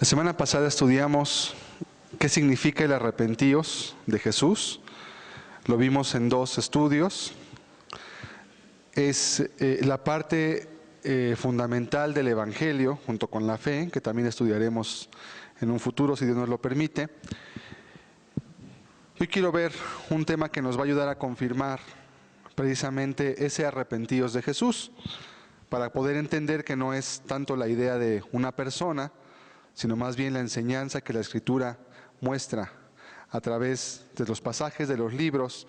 La semana pasada estudiamos qué significa el arrepentíos de Jesús. Lo vimos en dos estudios. Es la parte fundamental del Evangelio, junto con la fe, que también estudiaremos en un futuro, si Dios nos lo permite. Hoy quiero ver un tema que nos va a ayudar a confirmar precisamente ese arrepentíos de Jesús, para poder entender que no es tanto la idea de una persona, sino más bien la enseñanza que la Escritura muestra a través de los pasajes de los libros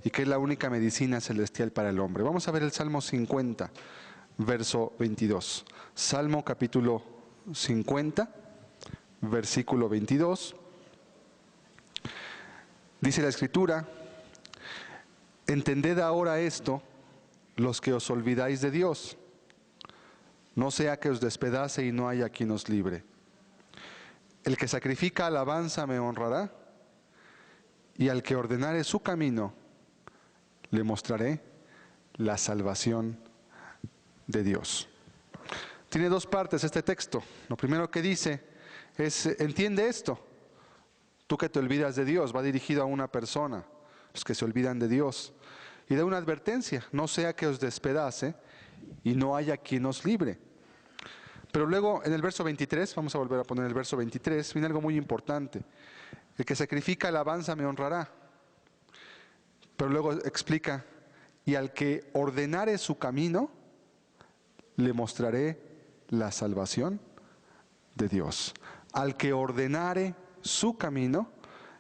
y que es la única medicina celestial para el hombre. Vamos a ver el Salmo 50, verso 22. Salmo capítulo 50, versículo 22. Dice la Escritura: entended ahora esto, los que os olvidáis de Dios, no sea que os despedace y no haya quien os libre. El que sacrifica alabanza me honrará, y al que ordenare su camino, le mostraré la salvación de Dios. Tiene dos partes este texto. Lo primero que dice es: entiende esto, tú que te olvidas de Dios. Va dirigido a una persona, los que se olvidan de Dios. Y da una advertencia: no sea que os despedace y no haya quien os libre. Pero luego en el verso 23, vamos a volver a poner el verso 23, viene algo muy importante. El que sacrifica alabanza me honrará. Pero luego explica: y al que ordenare su camino, le mostraré la salvación de Dios. Al que ordenare su camino,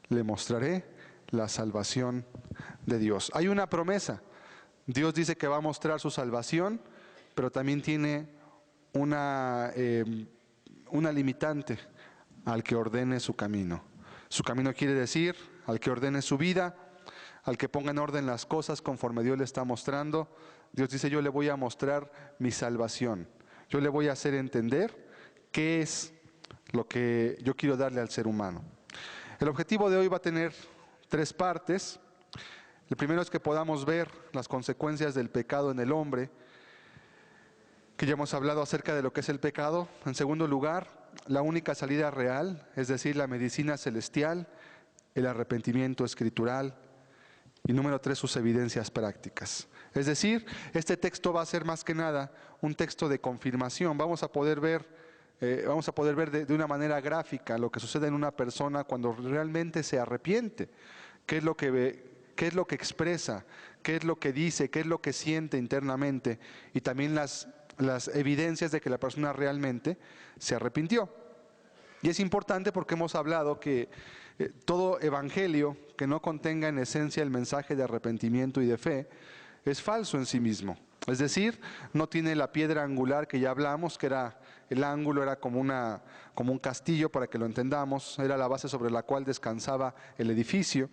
le mostraré la salvación de Dios. Hay una promesa. Dios dice que va a mostrar su salvación, pero también tiene una limitante: al que ordene su camino. Su camino quiere decir al que ordene su vida, al que ponga en orden las cosas conforme Dios le está mostrando. Dios dice: yo le voy a mostrar mi salvación. Yo le voy a hacer entender qué es lo que yo quiero darle al ser humano. El objetivo de hoy va a tener tres partes. El primero es que podamos ver las consecuencias del pecado en el hombre, que ya hemos hablado acerca de lo que es el pecado. En segundo lugar, la única salida real, es decir, la medicina celestial, el arrepentimiento escritural. Y número 3, sus evidencias prácticas. Es decir, este texto va a ser más que nada un texto de confirmación. Vamos a poder ver de una manera gráfica lo que sucede en una persona cuando realmente se arrepiente. ¿Qué es lo que ve? ¿Qué es lo que expresa? ¿Qué es lo que dice? ¿Qué es lo que siente internamente? Y también las evidencias de que la persona realmente se arrepintió. Y es importante porque hemos hablado que todo evangelio que no contenga en esencia el mensaje de arrepentimiento y de fe es falso en sí mismo. Es decir, no tiene la piedra angular que ya hablamos, que era el ángulo, era como un castillo, para que lo entendamos, era la base sobre la cual descansaba el edificio.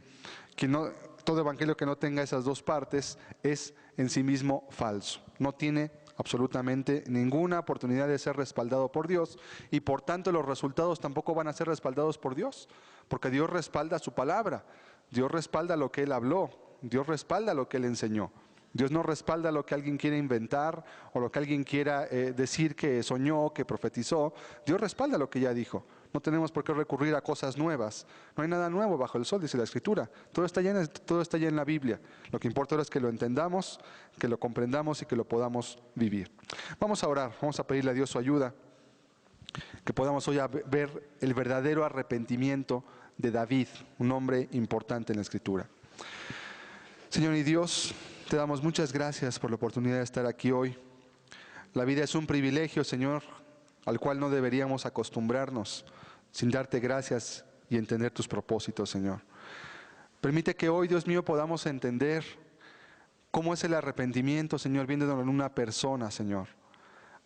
Todo evangelio que no tenga esas dos partes es en sí mismo falso. No tiene absolutamente ninguna oportunidad de ser respaldado por Dios, y por tanto los resultados tampoco van a ser respaldados por Dios, porque Dios respalda su palabra, Dios respalda lo que Él habló, Dios respalda lo que Él enseñó. Dios no respalda lo que alguien quiera inventar o lo que alguien quiera decir que soñó, que profetizó. Dios respalda lo que ya dijo. No tenemos por qué recurrir a cosas nuevas. No hay nada nuevo bajo el sol, dice la Escritura. Todo está ya en la Biblia. Lo que importa ahora es que lo entendamos, que lo comprendamos y que lo podamos vivir. Vamos a orar, vamos a pedirle a Dios su ayuda, que podamos hoy ver el verdadero arrepentimiento de David, un hombre importante en la Escritura. Señor y Dios, te damos muchas gracias por la oportunidad de estar aquí hoy. La vida es un privilegio, Señor, al cual no deberíamos acostumbrarnos sin darte gracias y entender tus propósitos, Señor. Permite que hoy, Dios mío, podamos entender cómo es el arrepentimiento, Señor, viéndolo en una persona, Señor.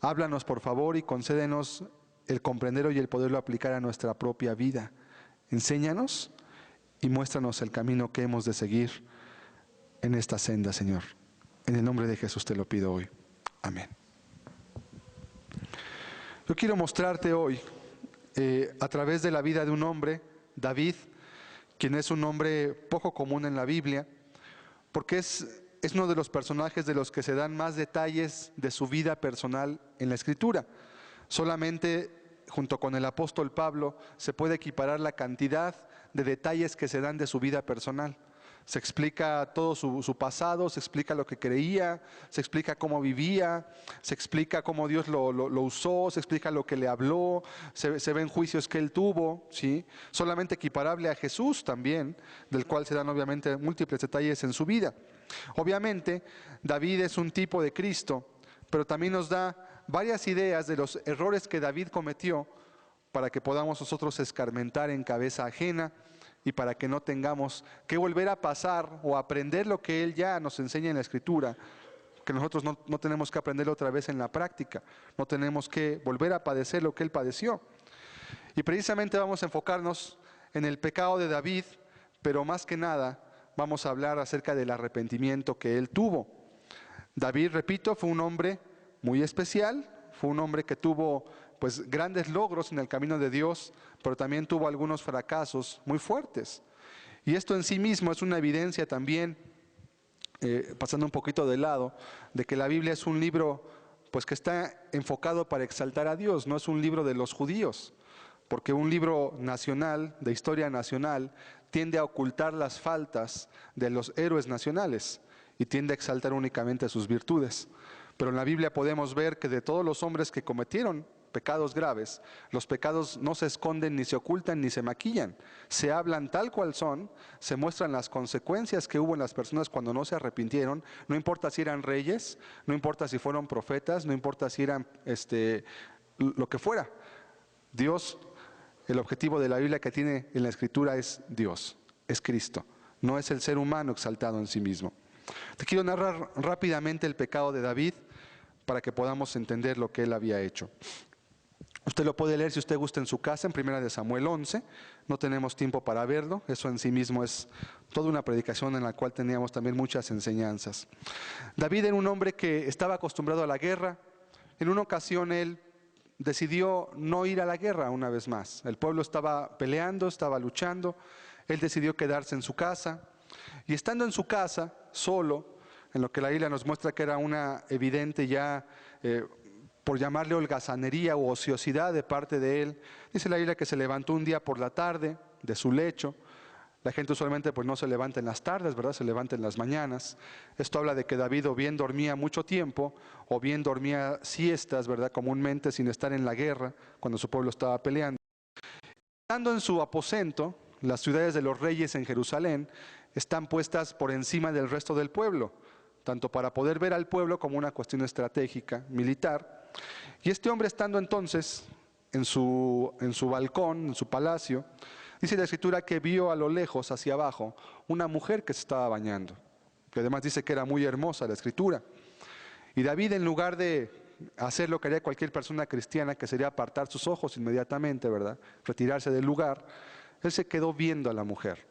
Háblanos, por favor, y concédenos el comprenderlo y el poderlo aplicar a nuestra propia vida. Enséñanos y muéstranos el camino que hemos de seguir en esta senda, Señor. En el nombre de Jesús te lo pido hoy. Amén. Yo quiero mostrarte hoy, a través de la vida de un hombre, David, quien es un hombre poco común en la Biblia, porque es uno de los personajes de los que se dan más detalles de su vida personal en la Escritura. Solamente junto con el apóstol Pablo, se puede equiparar la cantidad de detalles que se dan de su vida personal. Se explica todo su pasado, se explica lo que creía, se explica cómo vivía, se explica cómo Dios lo usó, se explica lo que le habló, se ven juicios que él tuvo, ¿sí? Solamente equiparable a Jesús también, del cual se dan obviamente múltiples detalles en su vida. Obviamente, David es un tipo de Cristo, pero también nos da varias ideas de los errores que David cometió para que podamos nosotros escarmentar en cabeza ajena y para que no tengamos que volver a pasar o aprender lo que Él ya nos enseña en la Escritura, que nosotros no tenemos que aprenderlo otra vez en la práctica, no tenemos que volver a padecer lo que Él padeció. Y precisamente vamos a enfocarnos en el pecado de David, pero más que nada vamos a hablar acerca del arrepentimiento que él tuvo. David, repito, fue un hombre muy especial, fue un hombre que tuvo pues grandes logros en el camino de Dios, pero también tuvo algunos fracasos muy fuertes. Y esto en sí mismo es una evidencia también, pasando un poquito de lado, de que la Biblia es un libro pues que está enfocado para exaltar a Dios, no es un libro de los judíos, porque un libro nacional, de historia nacional, tiende a ocultar las faltas de los héroes nacionales y tiende a exaltar únicamente sus virtudes. Pero en la Biblia podemos ver que de todos los hombres que cometieron pecados graves, los pecados no se esconden, ni se ocultan, ni se maquillan. Se hablan tal cual son, se muestran las consecuencias que hubo en las personas cuando no se arrepintieron, no importa si eran reyes, no importa si fueron profetas, no importa si eran lo que fuera. Dios, el objetivo de la Biblia que tiene en la Escritura es Dios, es Cristo, no es el ser humano exaltado en sí mismo. Te quiero narrar rápidamente el pecado de David para que podamos entender lo que él había hecho. Usted lo puede leer si usted gusta en su casa, en 1 Samuel 11. No tenemos tiempo para verlo. Eso en sí mismo es toda una predicación en la cual teníamos también muchas enseñanzas. David era un hombre que estaba acostumbrado a la guerra. En una ocasión él decidió no ir a la guerra una vez más. El pueblo estaba peleando, estaba luchando. Él decidió quedarse en su casa. Y estando en su casa, solo, en lo que la Biblia nos muestra que era una evidente ya, por llamarle holgazanería u ociosidad de parte de él, dice la Biblia que se levantó un día por la tarde de su lecho. La gente usualmente pues no se levanta en las tardes, ¿verdad? Se levanta en las mañanas. Esto habla de que David o bien dormía mucho tiempo, o bien dormía siestas, ¿verdad? Comúnmente sin estar en la guerra, cuando su pueblo estaba peleando. Estando en su aposento, las ciudades de los reyes en Jerusalén están puestas por encima del resto del pueblo, tanto para poder ver al pueblo como una cuestión estratégica, militar. Y este hombre, estando entonces en su balcón, en su palacio, dice la Escritura que vio a lo lejos, hacia abajo, una mujer que se estaba bañando, que además dice que era muy hermosa la Escritura. Y David, en lugar de hacer lo que haría cualquier persona cristiana, que sería apartar sus ojos inmediatamente, ¿verdad? Retirarse del lugar, él se quedó viendo a la mujer.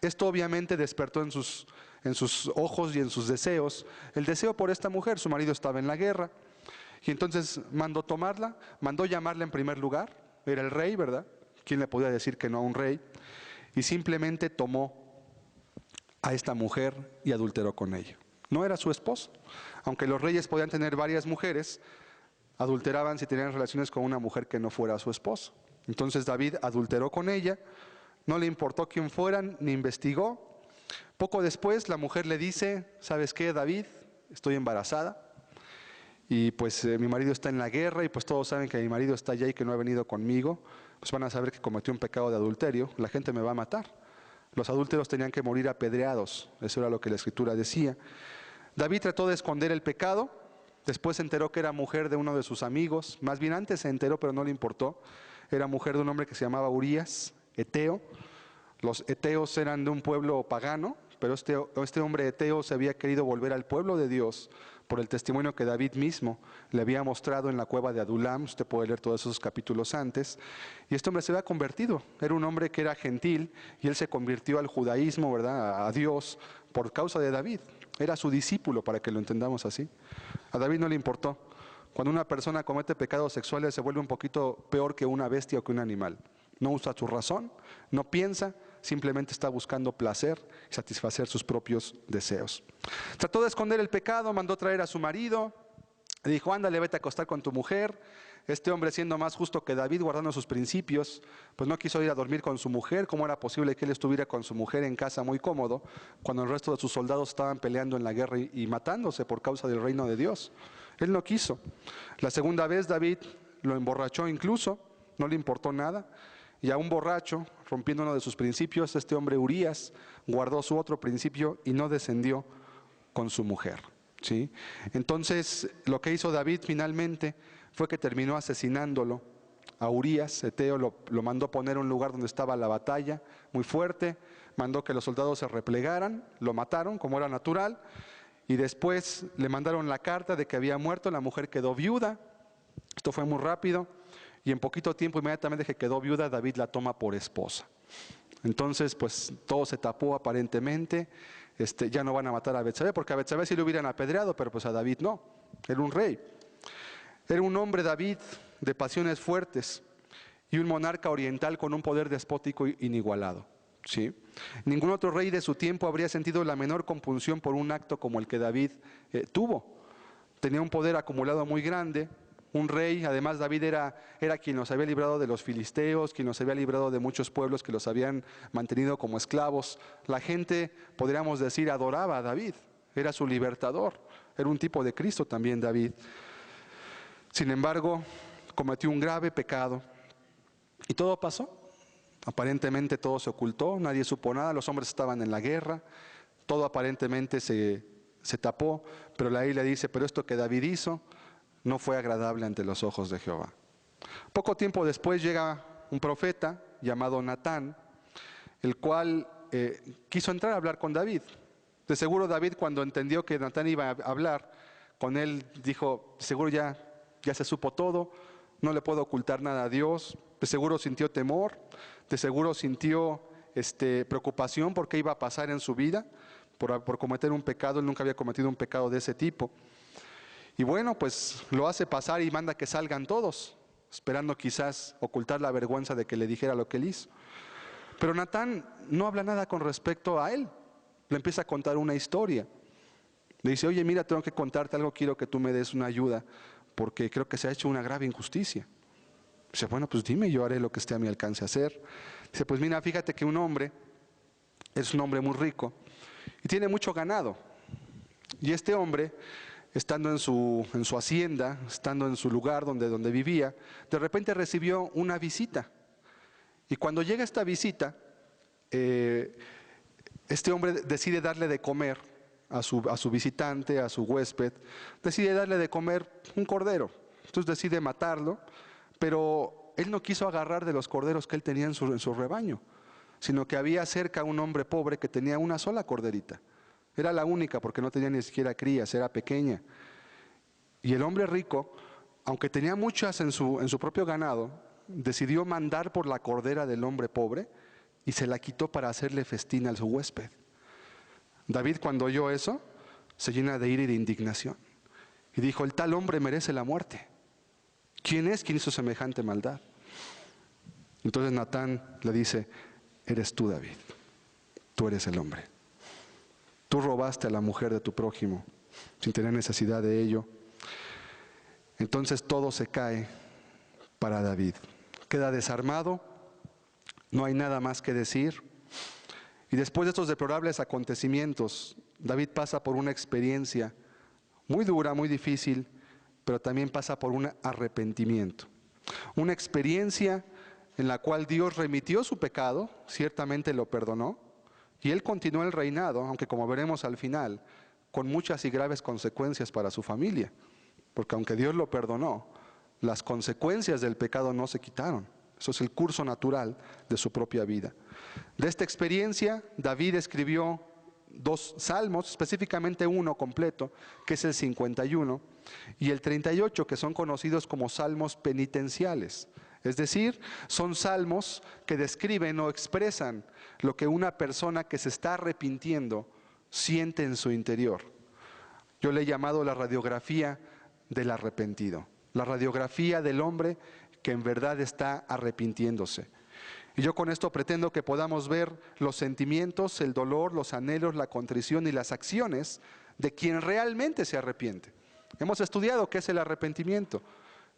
Esto obviamente despertó en sus ojos y en sus deseos el deseo por esta mujer. Su marido estaba en la guerra y entonces mandó tomarla, mandó llamarla en primer lugar. Era el rey, ¿verdad? ¿Quién le podía decir que no a un rey? Y simplemente tomó a esta mujer y adulteró con ella. No era su esposo. Aunque los reyes podían tener varias mujeres, adulteraban si tenían relaciones con una mujer que no fuera su esposo. Entonces David adulteró con ella. No le importó quién fueran, ni investigó. Poco después la mujer le dice: ¿sabes qué, David? Estoy embarazada y pues mi marido está en la guerra y pues todos saben que mi marido está allá y que no ha venido conmigo. Pues van a saber que cometió un pecado de adulterio, la gente me va a matar. Los adúlteros tenían que morir apedreados, eso era lo que la Escritura decía. David trató de esconder el pecado, después se enteró que era mujer de uno de sus amigos, más bien antes se enteró pero no le importó. Era mujer de un hombre que se llamaba Urías, eteo. Los eteos eran de un pueblo pagano, pero este hombre eteo se había querido volver al pueblo de Dios por el testimonio que David mismo le había mostrado en la cueva de Adulam. Usted puede leer todos esos capítulos antes. Y este hombre se había convertido. Era un hombre que era gentil y él se convirtió al judaísmo, ¿verdad? A Dios por causa de David. Era su discípulo, para que lo entendamos así. A David no le importó. Cuando una persona comete pecados sexuales se vuelve un poquito peor que una bestia o que un animal. No usa su razón, no piensa, simplemente está buscando placer y satisfacer sus propios deseos. Trató de esconder el pecado, mandó traer a su marido, Le dijo, ándale, vete a acostar con tu mujer. Este hombre, siendo más justo que David, guardando sus principios, pues no quiso ir a dormir con su mujer. ¿Cómo era posible que él estuviera con su mujer en casa muy cómodo, cuando el resto de sus soldados estaban peleando en la guerra y matándose por causa del reino de Dios? Él no quiso. La segunda vez David lo emborrachó incluso, no le importó nada. Y a un borracho, rompiendo uno de sus principios, este hombre Urías guardó su otro principio y no descendió con su mujer. ¿Sí? Entonces, lo que hizo David finalmente fue que terminó asesinándolo a Urías. Eteo lo mandó poner en un lugar donde estaba la batalla, muy fuerte, mandó que los soldados se replegaran, lo mataron como era natural, y después le mandaron la carta de que había muerto, la mujer quedó viuda. Esto fue muy rápido, y en poquito tiempo, inmediatamente que quedó viuda, David la toma por esposa. Entonces, pues todo se tapó aparentemente. Ya no van a matar a Betsabé, porque a Betsabé sí lo hubieran apedreado, pero pues a David no. Era un rey. Era un hombre, David, de pasiones fuertes y un monarca oriental con un poder despótico inigualado. ¿Sí? Ningún otro rey de su tiempo habría sentido la menor compunción por un acto como el que David tuvo. Tenía un poder acumulado muy grande. Un rey, además David era quien los había librado de los filisteos, quien los había librado de muchos pueblos que los habían mantenido como esclavos. La gente, podríamos decir, adoraba a David, era su libertador, era un tipo de Cristo también David. Sin embargo, cometió un grave pecado y todo pasó. Aparentemente todo se ocultó, nadie supo nada, los hombres estaban en la guerra, todo aparentemente se tapó, pero la Biblia dice, pero esto que David hizo no fue agradable ante los ojos de Jehová. Poco tiempo después llega un profeta llamado Natán, el cual quiso entrar a hablar con David. De seguro David, cuando entendió que Natán iba a hablar con él, dijo, seguro ya se supo todo, no le puedo ocultar nada a Dios. De seguro sintió temor, de seguro sintió preocupación por qué iba a pasar en su vida, por cometer un pecado. Él nunca había cometido un pecado de ese tipo. Y bueno, pues lo hace pasar y manda que salgan todos, esperando quizás ocultar la vergüenza de que le dijera lo que él hizo. Pero Natán no habla nada con respecto a él. Le empieza a contar una historia. Le dice, oye, mira, tengo que contarte algo, quiero que tú me des una ayuda, porque creo que se ha hecho una grave injusticia. Dice, bueno, pues dime, yo haré lo que esté a mi alcance hacer. Dice, pues mira, fíjate que un hombre es un hombre muy rico y tiene mucho ganado. Y este hombre, estando en su hacienda, estando en su lugar donde vivía, de repente recibió una visita. Y cuando llega esta visita, este hombre decide darle de comer a su visitante, a su huésped, decide darle de comer un cordero. Entonces decide matarlo, pero él no quiso agarrar de los corderos que él tenía en su rebaño, sino que había cerca un hombre pobre que tenía una sola corderita. Era la única porque no tenía ni siquiera crías, era pequeña. Y el hombre rico, aunque tenía muchas en su propio ganado, decidió mandar por la cordera del hombre pobre y se la quitó para hacerle festín a su huésped. David, cuando oyó eso, se llena de ira y de indignación. Y dijo, el tal hombre merece la muerte. ¿Quién es quien hizo semejante maldad? Entonces Natán le dice, eres tú, David. Tú eres el hombre. Tú robaste a la mujer de tu prójimo sin tener necesidad de ello. Entonces todo se cae para David. Queda desarmado, no hay nada más que decir. Y después de estos deplorables acontecimientos, David pasa por una experiencia muy dura, muy difícil, pero también pasa por un arrepentimiento. Una experiencia en la cual Dios remitió su pecado, ciertamente lo perdonó, y él continuó el reinado, aunque como veremos al final, con muchas y graves consecuencias para su familia. Porque aunque Dios lo perdonó, las consecuencias del pecado no se quitaron. Eso es el curso natural de su propia vida. De esta experiencia, David escribió 2 salmos, específicamente uno completo, que es el 51, y el 38, que son conocidos como salmos penitenciales. Es decir, son salmos que describen o expresan lo que una persona que se está arrepintiendo siente en su interior. Yo le he llamado la radiografía del arrepentido, la radiografía del hombre que en verdad está arrepintiéndose. Y yo con esto pretendo que podamos ver los sentimientos, el dolor, los anhelos, la contrición y las acciones de quien realmente se arrepiente. Hemos estudiado qué es el arrepentimiento.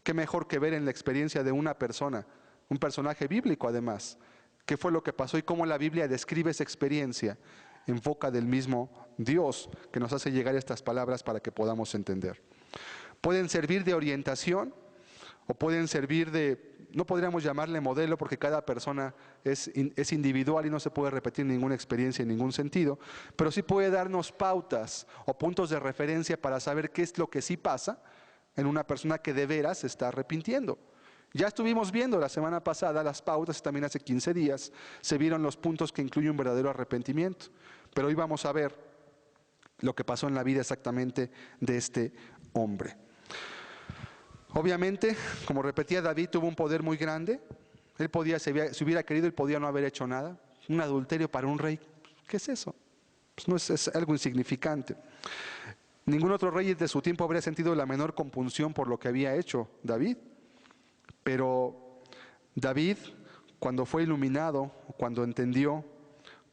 Qué mejor que ver en la experiencia de una persona, un personaje bíblico además, qué fue lo que pasó y cómo la Biblia describe esa experiencia en boca del mismo Dios que nos hace llegar estas palabras para que podamos entender. Pueden servir de orientación o pueden servir de, no podríamos llamarle modelo porque cada persona es individual y no se puede repetir ninguna experiencia en ningún sentido, pero sí puede darnos pautas o puntos de referencia para saber qué es lo que sí pasa en una persona que de veras se está arrepintiendo. Ya estuvimos viendo la semana pasada las pautas, también hace 15 días, se vieron los puntos que incluyen un verdadero arrepentimiento. Pero hoy vamos a ver lo que pasó en la vida exactamente de este hombre. Obviamente, como repetía, David tuvo un poder muy grande. Él podía, si hubiera querido, él podía no haber hecho nada. Un adulterio para un rey, ¿qué es eso? Pues no es algo insignificante. Ningún otro rey de su tiempo habría sentido la menor compunción por lo que había hecho David. Pero David, cuando fue iluminado, cuando entendió,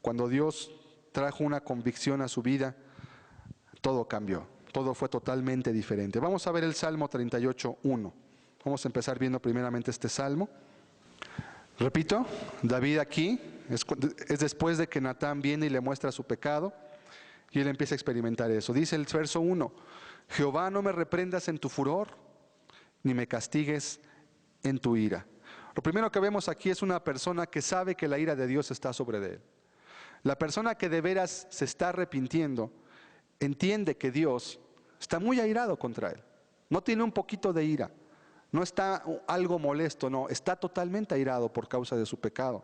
cuando Dios trajo una convicción a su vida, todo cambió, todo fue totalmente diferente. Vamos a ver el Salmo 38:1. Vamos a empezar viendo primeramente este Salmo. Repito, David aquí es después de que Natán viene y le muestra su pecado y él empieza a experimentar eso. Dice el verso 1, Jehová, no me reprendas en tu furor, ni me castigues en tu ira. Lo primero que vemos aquí es una persona que sabe que la ira de Dios está sobre de él. La persona que de veras se está arrepintiendo entiende que Dios está muy airado contra él. No tiene un poquito de ira, no está algo molesto, no, está totalmente airado por causa de su pecado.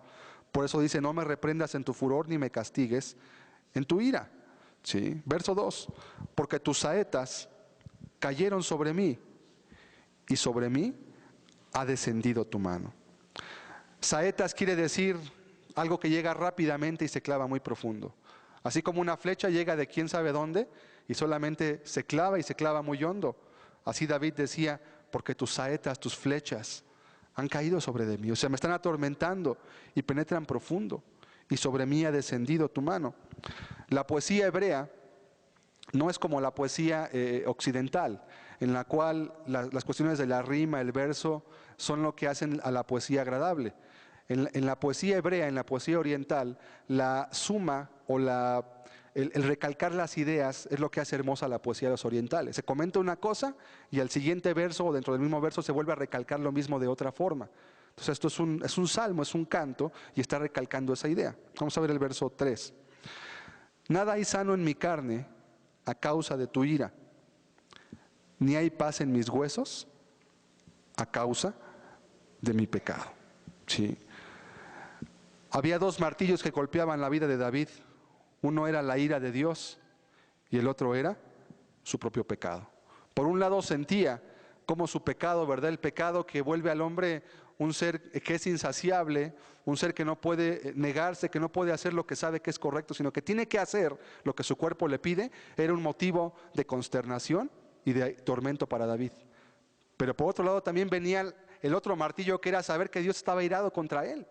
Por eso dice, no me reprendas en tu furor ni me castigues en tu ira. ¿Sí? Verso 2, porque tus saetas cayeron sobre mí y sobre mí ha descendido tu mano. Saetas quiere decir algo que llega rápidamente y se clava muy profundo. Así como una flecha llega de quién sabe dónde y solamente se clava y se clava muy hondo. Así David decía, porque tus saetas, tus flechas han caído sobre de mí. O sea, me están atormentando y penetran profundo. Y sobre mí ha descendido tu mano. La poesía hebrea no es como la poesía occidental, en la cual las cuestiones de la rima, el verso, son lo que hacen a la poesía agradable. En la poesía hebrea, en la poesía oriental, la suma o el recalcar las ideas es lo que hace hermosa la poesía de los orientales. Se comenta una cosa y al siguiente verso o dentro del mismo verso se vuelve a recalcar lo mismo de otra forma. Entonces esto es un salmo, es un canto y está recalcando esa idea. Vamos a ver el verso 3. Nada hay sano en mi carne a causa de tu ira, ni hay paz en mis huesos a causa de mi pecado. Sí. Había dos martillos que golpeaban la vida de David. Uno era la ira de Dios y el otro era su propio pecado. Por un lado sentía cómo su pecado, ¿verdad? El pecado que vuelve al hombre un ser que es insaciable, un ser que no puede negarse, que no puede hacer lo que sabe que es correcto, sino que tiene que hacer lo que su cuerpo le pide, era un motivo de consternación y de tormento para David. Pero por otro lado también venía el otro martillo que era saber que Dios estaba irado contra él.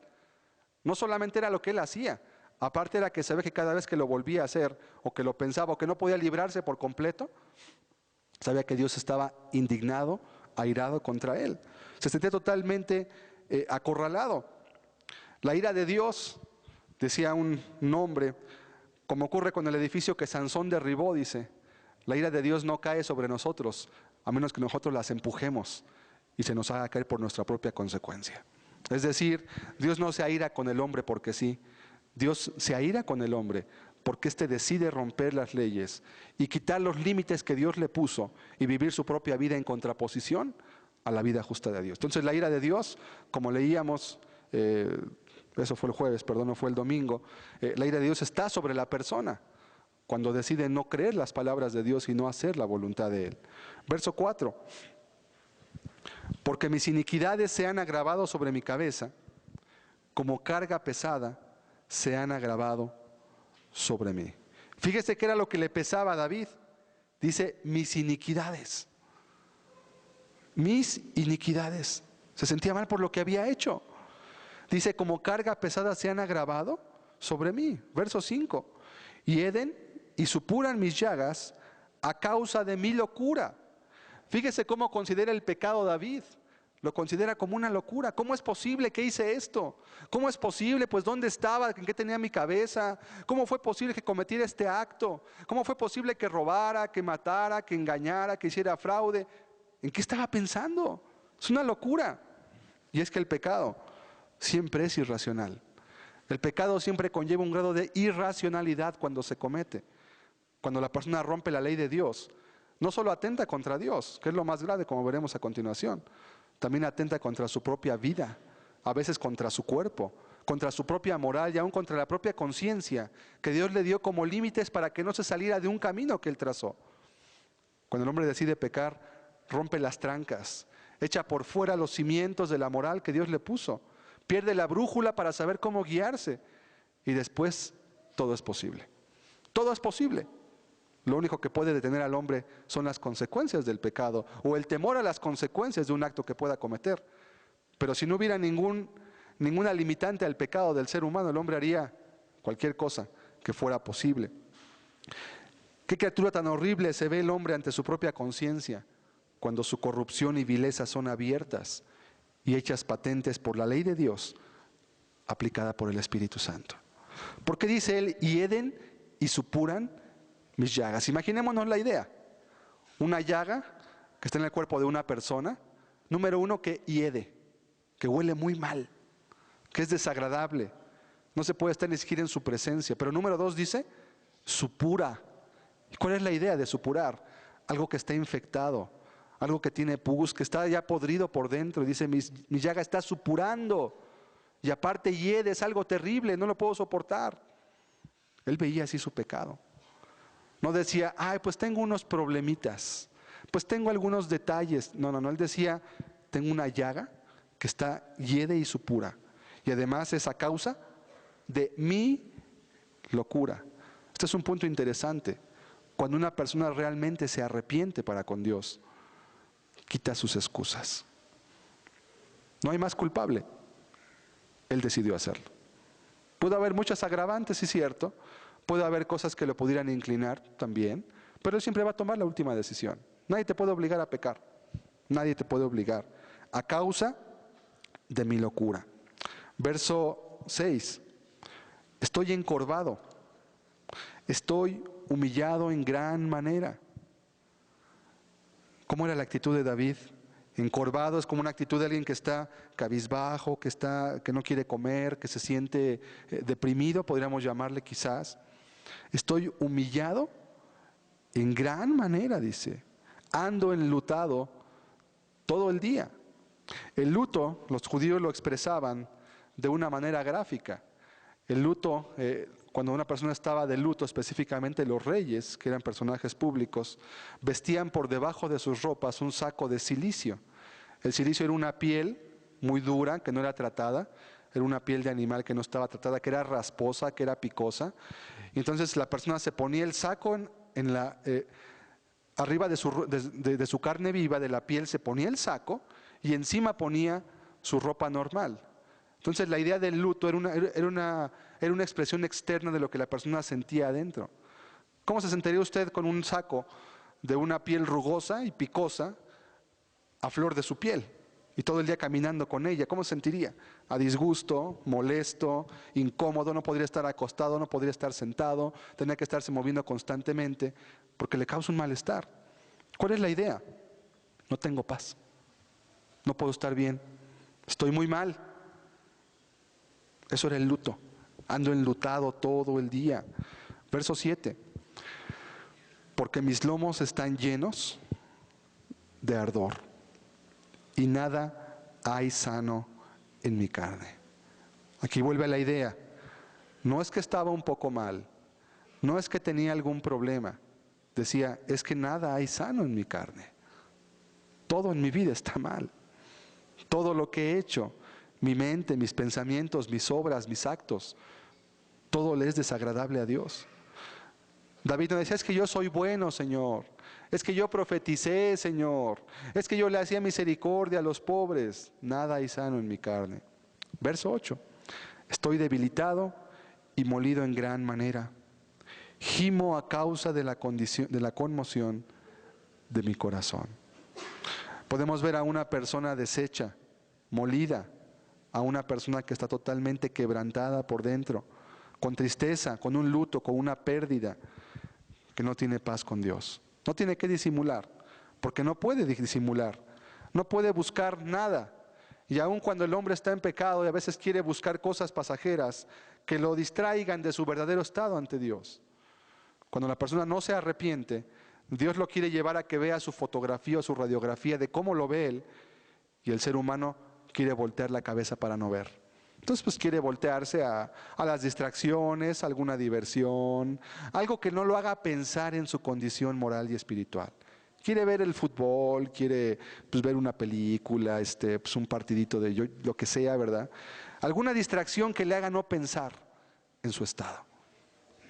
No solamente era lo que él hacía, aparte era que se ve que cada vez que lo volvía a hacer, o que lo pensaba, o que no podía librarse por completo, sabía que Dios estaba indignado, airado contra él. Se sentía totalmente acorralado. La ira de Dios, decía un hombre, como ocurre con el edificio que Sansón derribó, dice, la ira de Dios no cae sobre nosotros, a menos que nosotros las empujemos y se nos haga caer por nuestra propia consecuencia. Es decir, Dios no se aira con el hombre porque sí, Dios se aira con el hombre porque éste decide romper las leyes y quitar los límites que Dios le puso y vivir su propia vida en contraposición a la vida justa de Dios. Entonces la ira de Dios, como leíamos, eso fue el jueves, perdón, no fue el domingo, la ira de Dios está sobre la persona cuando decide no creer las palabras de Dios y no hacer la voluntad de Él. Verso 4. Porque mis iniquidades se han agravado sobre mi cabeza, como carga pesada se han agravado sobre mí. Fíjese que era lo que le pesaba a David. Dice, mis iniquidades. Mis iniquidades. Se sentía mal por lo que había hecho. Dice, como carga pesada se han agravado sobre mí. Verso 5. Y Eden y supuran mis llagas a causa de mi locura. Fíjese cómo considera el pecado David. Lo considera como una locura. ¿Cómo es posible que hice esto? ¿Cómo es posible? Pues ¿dónde estaba? ¿En qué tenía mi cabeza? ¿Cómo fue posible que cometiera este acto? ¿Cómo fue posible que robara, que matara, que engañara, que hiciera fraude? ¿En qué estaba pensando? Es una locura. Y es que el pecado siempre es irracional. El pecado siempre conlleva un grado de irracionalidad cuando se comete. Cuando la persona rompe la ley de Dios, no solo atenta contra Dios, que es lo más grave, como veremos a continuación, también atenta contra su propia vida, a veces contra su cuerpo, contra su propia moral y aún contra la propia conciencia que Dios le dio como límites para que no se saliera de un camino que Él trazó. Cuando el hombre decide pecar, rompe las trancas, echa por fuera los cimientos de la moral que Dios le puso, pierde la brújula para saber cómo guiarse y después todo es posible. Todo es posible. Lo único que puede detener al hombre son las consecuencias del pecado o el temor a las consecuencias de un acto que pueda cometer. Pero si no hubiera ninguna limitante al pecado del ser humano, el hombre haría cualquier cosa que fuera posible. ¿Qué criatura tan horrible se ve el hombre ante su propia conciencia cuando su corrupción y vileza son abiertas y hechas patentes por la ley de Dios aplicada por el Espíritu Santo? ¿Por qué dice él, hieden y supuran mis llagas? Imaginémonos la idea. Una llaga que está en el cuerpo de una persona, número uno, que hiede, que huele muy mal, que es desagradable, no se puede estar ni siquiera en su presencia. Pero número dos dice, supura. ¿Y cuál es la idea de supurar? Algo que está infectado, algo que tiene pus, que está ya podrido por dentro. Y dice, mi llaga está supurando. Y aparte hiede, es algo terrible, no lo puedo soportar. Él veía así su pecado. No decía, ay, pues tengo unos problemitas, pues tengo algunos detalles. No, él decía, tengo una llaga que está hiede y supura. Y además es a causa de mi locura. Este es un punto interesante. Cuando una persona realmente se arrepiente para con Dios, quita sus excusas. No hay más culpable. Él decidió hacerlo. Pudo haber muchas agravantes, es cierto. Puede haber cosas que lo pudieran inclinar también, pero él siempre va a tomar la última decisión. Nadie te puede obligar a pecar. Nadie te puede obligar. A causa de mi locura. Verso 6. Estoy encorvado. Estoy humillado en gran manera. ¿Cómo era la actitud de David? Encorvado es como una actitud de alguien que está cabizbajo, que no quiere comer, que se siente deprimido, podríamos llamarle quizás. Estoy humillado en gran manera, dice. Ando enlutado todo el día. El luto, los judíos lo expresaban de una manera gráfica. El luto, cuando una persona estaba de luto, específicamente los reyes, que eran personajes públicos, vestían por debajo de sus ropas un saco de cilicio. El cilicio era una piel muy dura, que no era tratada, era una piel de animal que no estaba tratada, que era rasposa, que era picosa. Y entonces la persona se ponía el saco arriba de su carne viva, de la piel, se ponía el saco y encima ponía su ropa normal. Entonces la idea del luto era una expresión externa de lo que la persona sentía adentro. ¿Cómo se sentiría usted con un saco de una piel rugosa y picosa a flor de su piel y todo el día caminando con ella? ¿Cómo se sentiría? A disgusto, molesto, incómodo, no podría estar acostado, no podría estar sentado, tenía que estarse moviendo constantemente porque le causa un malestar. ¿Cuál es la idea? No tengo paz, no puedo estar bien, estoy muy mal. Eso era el luto. Ando enlutado todo el día. Verso 7. Porque mis lomos están llenos de ardor y nada hay sano en mi carne. Aquí vuelve la idea. No es que estaba un poco mal, no es que tenía algún problema. Decía, es que nada hay sano en mi carne. Todo en mi vida está mal. Todo lo que he hecho, mi mente, mis pensamientos, mis obras, mis actos, todo le es desagradable a Dios. David no decía, es que yo soy bueno, Señor. Es que yo profeticé, Señor. Es que yo le hacía misericordia a los pobres. Nada hay sano en mi carne. Verso 8. Estoy debilitado y molido en gran manera. Gimo a causa de la conmoción de mi corazón. Podemos ver a una persona deshecha, molida, a una persona que está totalmente quebrantada por dentro, con tristeza, con un luto, con una pérdida, que no tiene paz con Dios. No tiene que disimular, porque no puede disimular, no puede buscar nada. Y aun cuando el hombre está en pecado y a veces quiere buscar cosas pasajeras que lo distraigan de su verdadero estado ante Dios. Cuando la persona no se arrepiente, Dios lo quiere llevar a que vea su fotografía o su radiografía de cómo lo ve él, y el ser humano quiere voltear la cabeza para no ver. Entonces pues quiere voltearse a las distracciones, a alguna diversión, algo que no lo haga pensar en su condición moral y espiritual. Quiere ver el fútbol, quiere pues, ver una película, pues, un partidito de lo que sea, ¿verdad? Alguna distracción que le haga no pensar en su estado.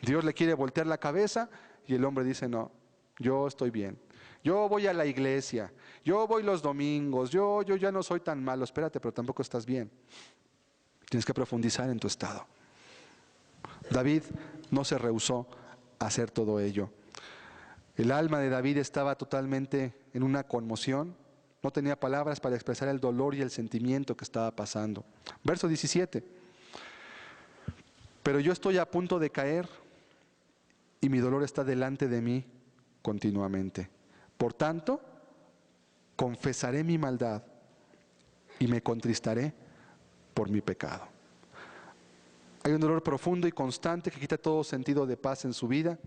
Dios le quiere voltear la cabeza y el hombre dice, no, yo estoy bien. Yo voy a la iglesia, yo voy los domingos, yo ya no soy tan malo. Espérate, pero tampoco estás bien. Tienes que profundizar en tu estado. David no se rehusó a hacer todo ello. El alma de David estaba totalmente en una conmoción. No tenía palabras para expresar el dolor y el sentimiento que estaba pasando. Verso 17. Pero yo estoy a punto de caer y mi dolor está delante de mí continuamente. Por tanto, confesaré mi maldad y me contristaré por mi pecado. Hay un dolor profundo y constante que quita todo sentido de paz en su vida.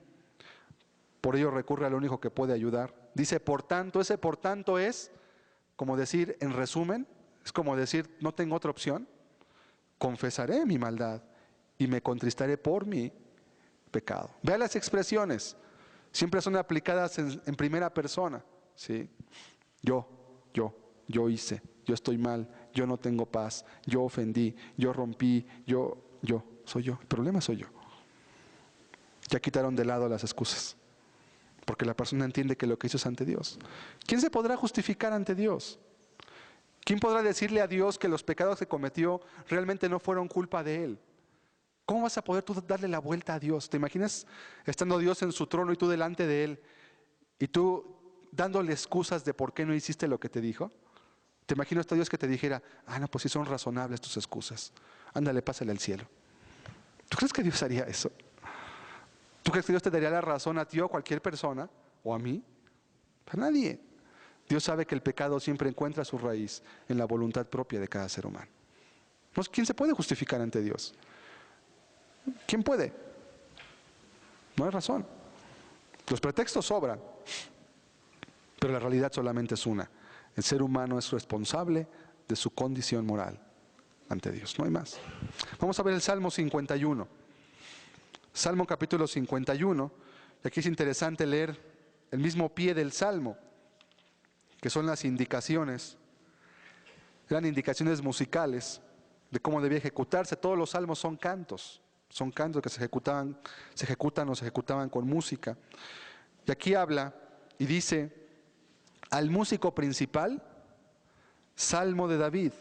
Por ello recurre a lo único que puede ayudar. Dice, por tanto, ese por tanto es, como decir, en resumen, es como decir, no tengo otra opción. Confesaré mi maldad y me contristaré por mi pecado. Vea las expresiones, siempre son aplicadas en primera persona. ¿Sí? Yo hice, yo estoy mal, yo no tengo paz, yo ofendí, yo rompí, soy yo. El problema soy yo. Ya quitaron de lado las excusas. Porque la persona entiende que lo que hizo es ante Dios. ¿Quién se podrá justificar ante Dios? ¿Quién podrá decirle a Dios que los pecados que cometió realmente no fueron culpa de Él? ¿Cómo vas a poder tú darle la vuelta a Dios? ¿Te imaginas estando Dios en su trono y tú delante de Él y tú dándole excusas de por qué no hiciste lo que te dijo? ¿Te imaginas a Dios que te dijera, no, pues sí son razonables tus excusas, ándale, pásale al cielo? ¿Tú crees que Dios haría eso? ¿Tú crees que Dios te daría la razón a ti o a cualquier persona? ¿O a mí? A nadie. Dios sabe que el pecado siempre encuentra su raíz en la voluntad propia de cada ser humano. ¿Quién se puede justificar ante Dios? ¿Quién puede? No hay razón. Los pretextos sobran, pero la realidad solamente es una. El ser humano es responsable de su condición moral ante Dios, no hay más. Vamos a ver el Salmo 51. Salmo capítulo 51, y aquí es interesante leer el mismo pie del Salmo, que son las indicaciones, eran indicaciones musicales de cómo debía ejecutarse. Todos los salmos son cantos que se ejecutaban con música. Y aquí habla y dice, al músico principal, Salmo de David,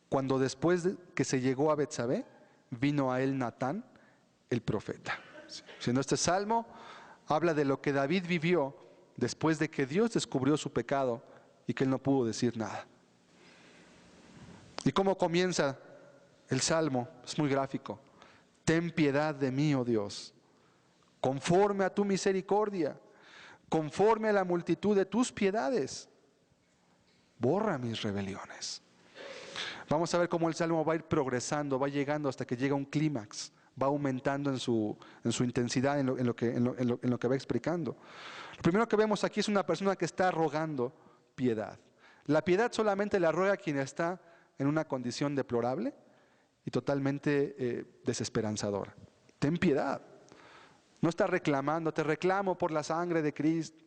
cuando después de que se llegó a Betsabé, vino a él Natán, el profeta. Siendo este salmo, habla de lo que David vivió después de que Dios descubrió su pecado y que él no pudo decir nada. ¿Y cómo comienza el salmo? Es muy gráfico. Ten piedad de mí, oh Dios, conforme a tu misericordia, conforme a la multitud de tus piedades, borra mis rebeliones. Vamos a ver cómo el salmo va a ir progresando, va llegando hasta que llega a un clímax, va aumentando en su intensidad, en lo que va explicando. Lo primero que vemos aquí es una persona que está rogando piedad. La piedad solamente la ruega quien está en una condición deplorable y totalmente desesperanzadora. Ten piedad. No está reclamando, te reclamo por la sangre de Cristo.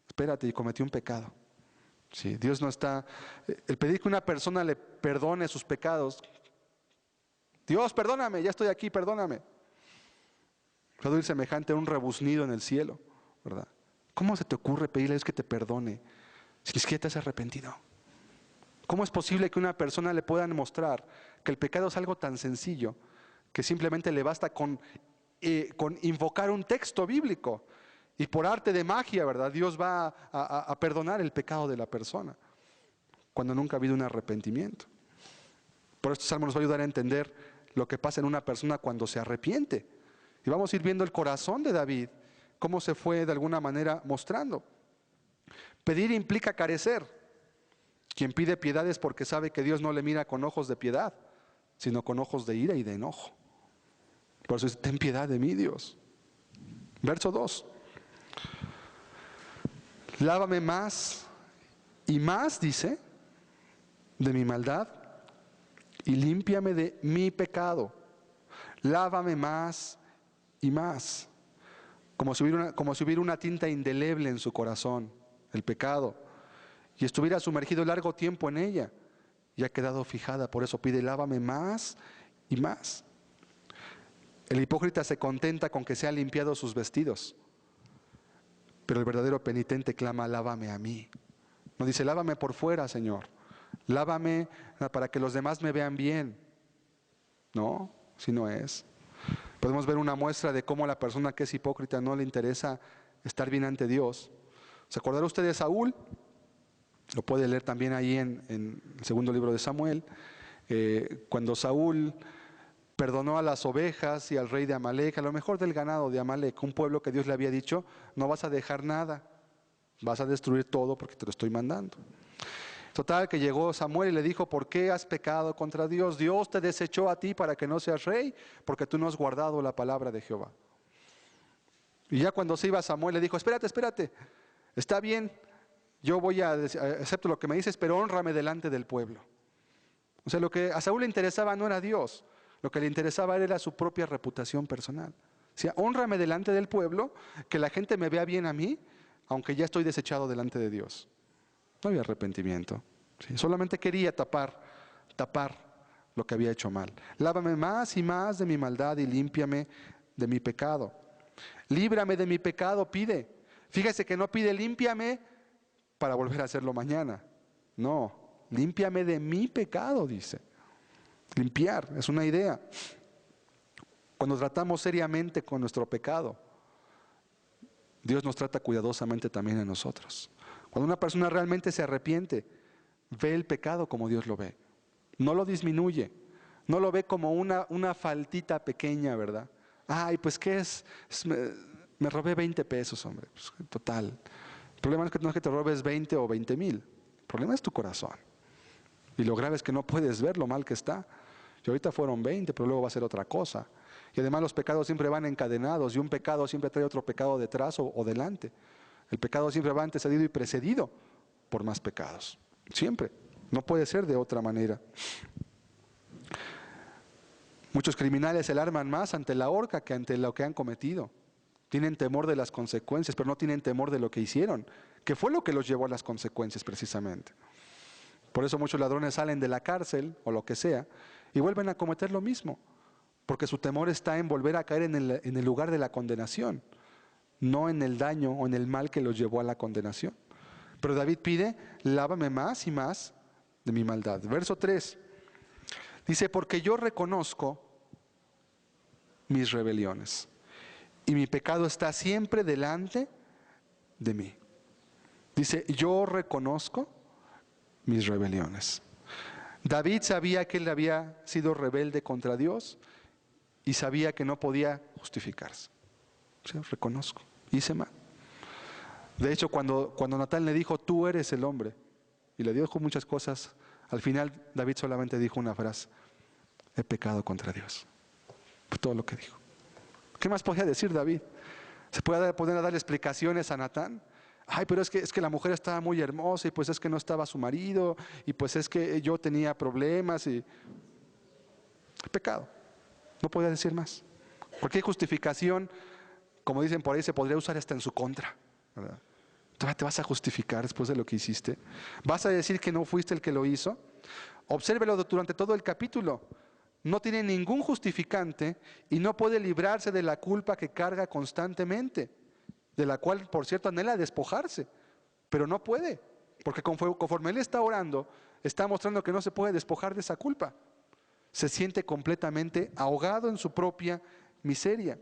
Espérate, y cometí un pecado. Sí, Dios no está. El pedir que una persona le perdone sus pecados. Dios, perdóname, ya estoy aquí, perdóname. Puedo ir semejante a un rebuznido en el cielo, ¿verdad? ¿Cómo se te ocurre pedirle a Dios que te perdone si ni siquiera te has arrepentido? ¿Cómo es posible que una persona le puedan mostrar que el pecado es algo tan sencillo que simplemente le basta con invocar un texto bíblico y por arte de magia, ¿verdad? Dios va a perdonar el pecado de la persona. cuando nunca ha habido un arrepentimiento. Por este salmo nos va a ayudar a entender lo que pasa en una persona cuando se arrepiente. Y vamos a ir viendo el corazón de David, cómo se fue de alguna manera mostrando. Pedir implica carecer. Quien pide piedad es porque sabe que Dios no le mira con ojos de piedad, sino con ojos de ira y de enojo. Por eso dice, ten piedad de mí, Dios. Verso 2. Lávame más y más, dice, de mi maldad y límpiame de mi pecado. Lávame más y más. Como si hubiera una tinta indeleble en su corazón, el pecado, y estuviera sumergido largo tiempo en ella, y ha quedado fijada. Por eso pide, lávame más y más. El hipócrita se contenta con que sean limpiados sus vestidos, pero el verdadero penitente clama, lávame a mí. No dice, lávame por fuera, Señor. Lávame para que los demás me vean bien. No, si no es. Podemos ver una muestra de cómo a la persona que es hipócrita no le interesa estar bien ante Dios. ¿Se acordará usted de Saúl? Lo puede leer también ahí en el segundo libro de Samuel. Cuando Saúl perdonó a las ovejas y al rey de Amalek, a lo mejor del ganado de Amalek, un pueblo que Dios le había dicho, no vas a dejar nada, vas a destruir todo porque te lo estoy mandando. Total, que llegó Samuel y le dijo, ¿por qué has pecado contra Dios? Dios te desechó a ti para que no seas rey, porque tú no has guardado la palabra de Jehová. Y ya cuando se iba Samuel le dijo, espérate, está bien, yo voy a acepto lo que me dices, pero hónrame delante del pueblo. O sea, lo que a Saúl le interesaba no era Dios, lo que le interesaba era su propia reputación personal. O sea, hónrame delante del pueblo, que la gente me vea bien a mí, aunque ya estoy desechado delante de Dios. No había arrepentimiento. ¿Sí? Solamente quería tapar lo que había hecho mal. Lávame más y más de mi maldad y límpiame de mi pecado. Líbrame de mi pecado, pide. Fíjese que no pide límpiame para volver a hacerlo mañana. No, límpiame de mi pecado, dice. Limpiar es una idea. Cuando tratamos seriamente con nuestro pecado, Dios nos trata cuidadosamente también a nosotros. Cuando una persona realmente se arrepiente, ve el pecado como Dios lo ve. No lo disminuye, no lo ve como una faltita pequeña, ¿verdad? Ay, pues ¿qué es? Me robé 20 pesos, hombre. Pues, total. El problema no es que te robes 20 o 20,000. El problema es tu corazón. Y lo grave es que no puedes ver lo mal que está. Y ahorita fueron 20, pero luego va a ser otra cosa. Y además los pecados siempre van encadenados y un pecado siempre trae otro pecado detrás o delante. El pecado siempre va antecedido y precedido por más pecados. Siempre. No puede ser de otra manera. Muchos criminales se alarman más ante la horca que ante lo que han cometido. Tienen temor de las consecuencias, pero no tienen temor de lo que hicieron, que fue lo que los llevó a las consecuencias precisamente. Por eso muchos ladrones salen de la cárcel o lo que sea y vuelven a cometer lo mismo, porque su temor está en volver a caer en el lugar de la condenación, no en el daño o en el mal que los llevó a la condenación. Pero David pide, lávame más y más de mi maldad. Verso 3, dice, porque yo reconozco mis rebeliones y mi pecado está siempre delante de mí. Dice, yo reconozco mis rebeliones. David sabía que él había sido rebelde contra Dios y sabía que no podía justificarse. O sea, reconozco, hice mal. De hecho, cuando Natán le dijo, tú eres el hombre, y le dijo muchas cosas, al final David solamente dijo una frase, he pecado contra Dios. Fue todo lo que dijo. ¿Qué más podía decir David? ¿Se puede poner a darle explicaciones a Natán? Ay, pero es que la mujer estaba muy hermosa y pues es que no estaba su marido y pues es que yo tenía problemas y... Pecado. No podía decir más. Cualquier justificación, como dicen por ahí, se podría usar hasta en su contra, ¿verdad? ¿Todavía te vas a justificar después de lo que hiciste? ¿Vas a decir que no fuiste el que lo hizo? Obsérvelo durante todo el capítulo. No tiene ningún justificante y no puede librarse de la culpa que carga constantemente, de la cual, por cierto, anhela despojarse, pero no puede, porque conforme él está orando, está mostrando que no se puede despojar de esa culpa. Se siente completamente ahogado en su propia miseria.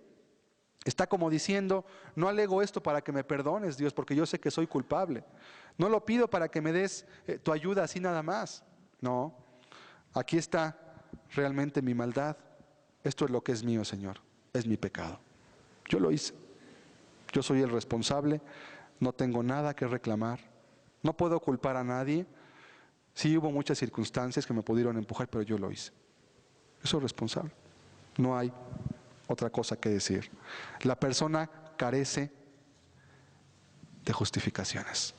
Está como diciendo, no alego esto para que me perdones, Dios, porque yo sé que soy culpable. No lo pido para que me des tu ayuda así nada más. No, aquí está realmente mi maldad. Esto es lo que es mío, Señor. Es mi pecado. Yo lo hice. Yo soy el responsable. No tengo nada que reclamar. No puedo culpar a nadie. Sí hubo muchas circunstancias que me pudieron empujar, pero yo lo hice. Yo soy responsable. No hay otra cosa que decir. La persona carece de justificaciones.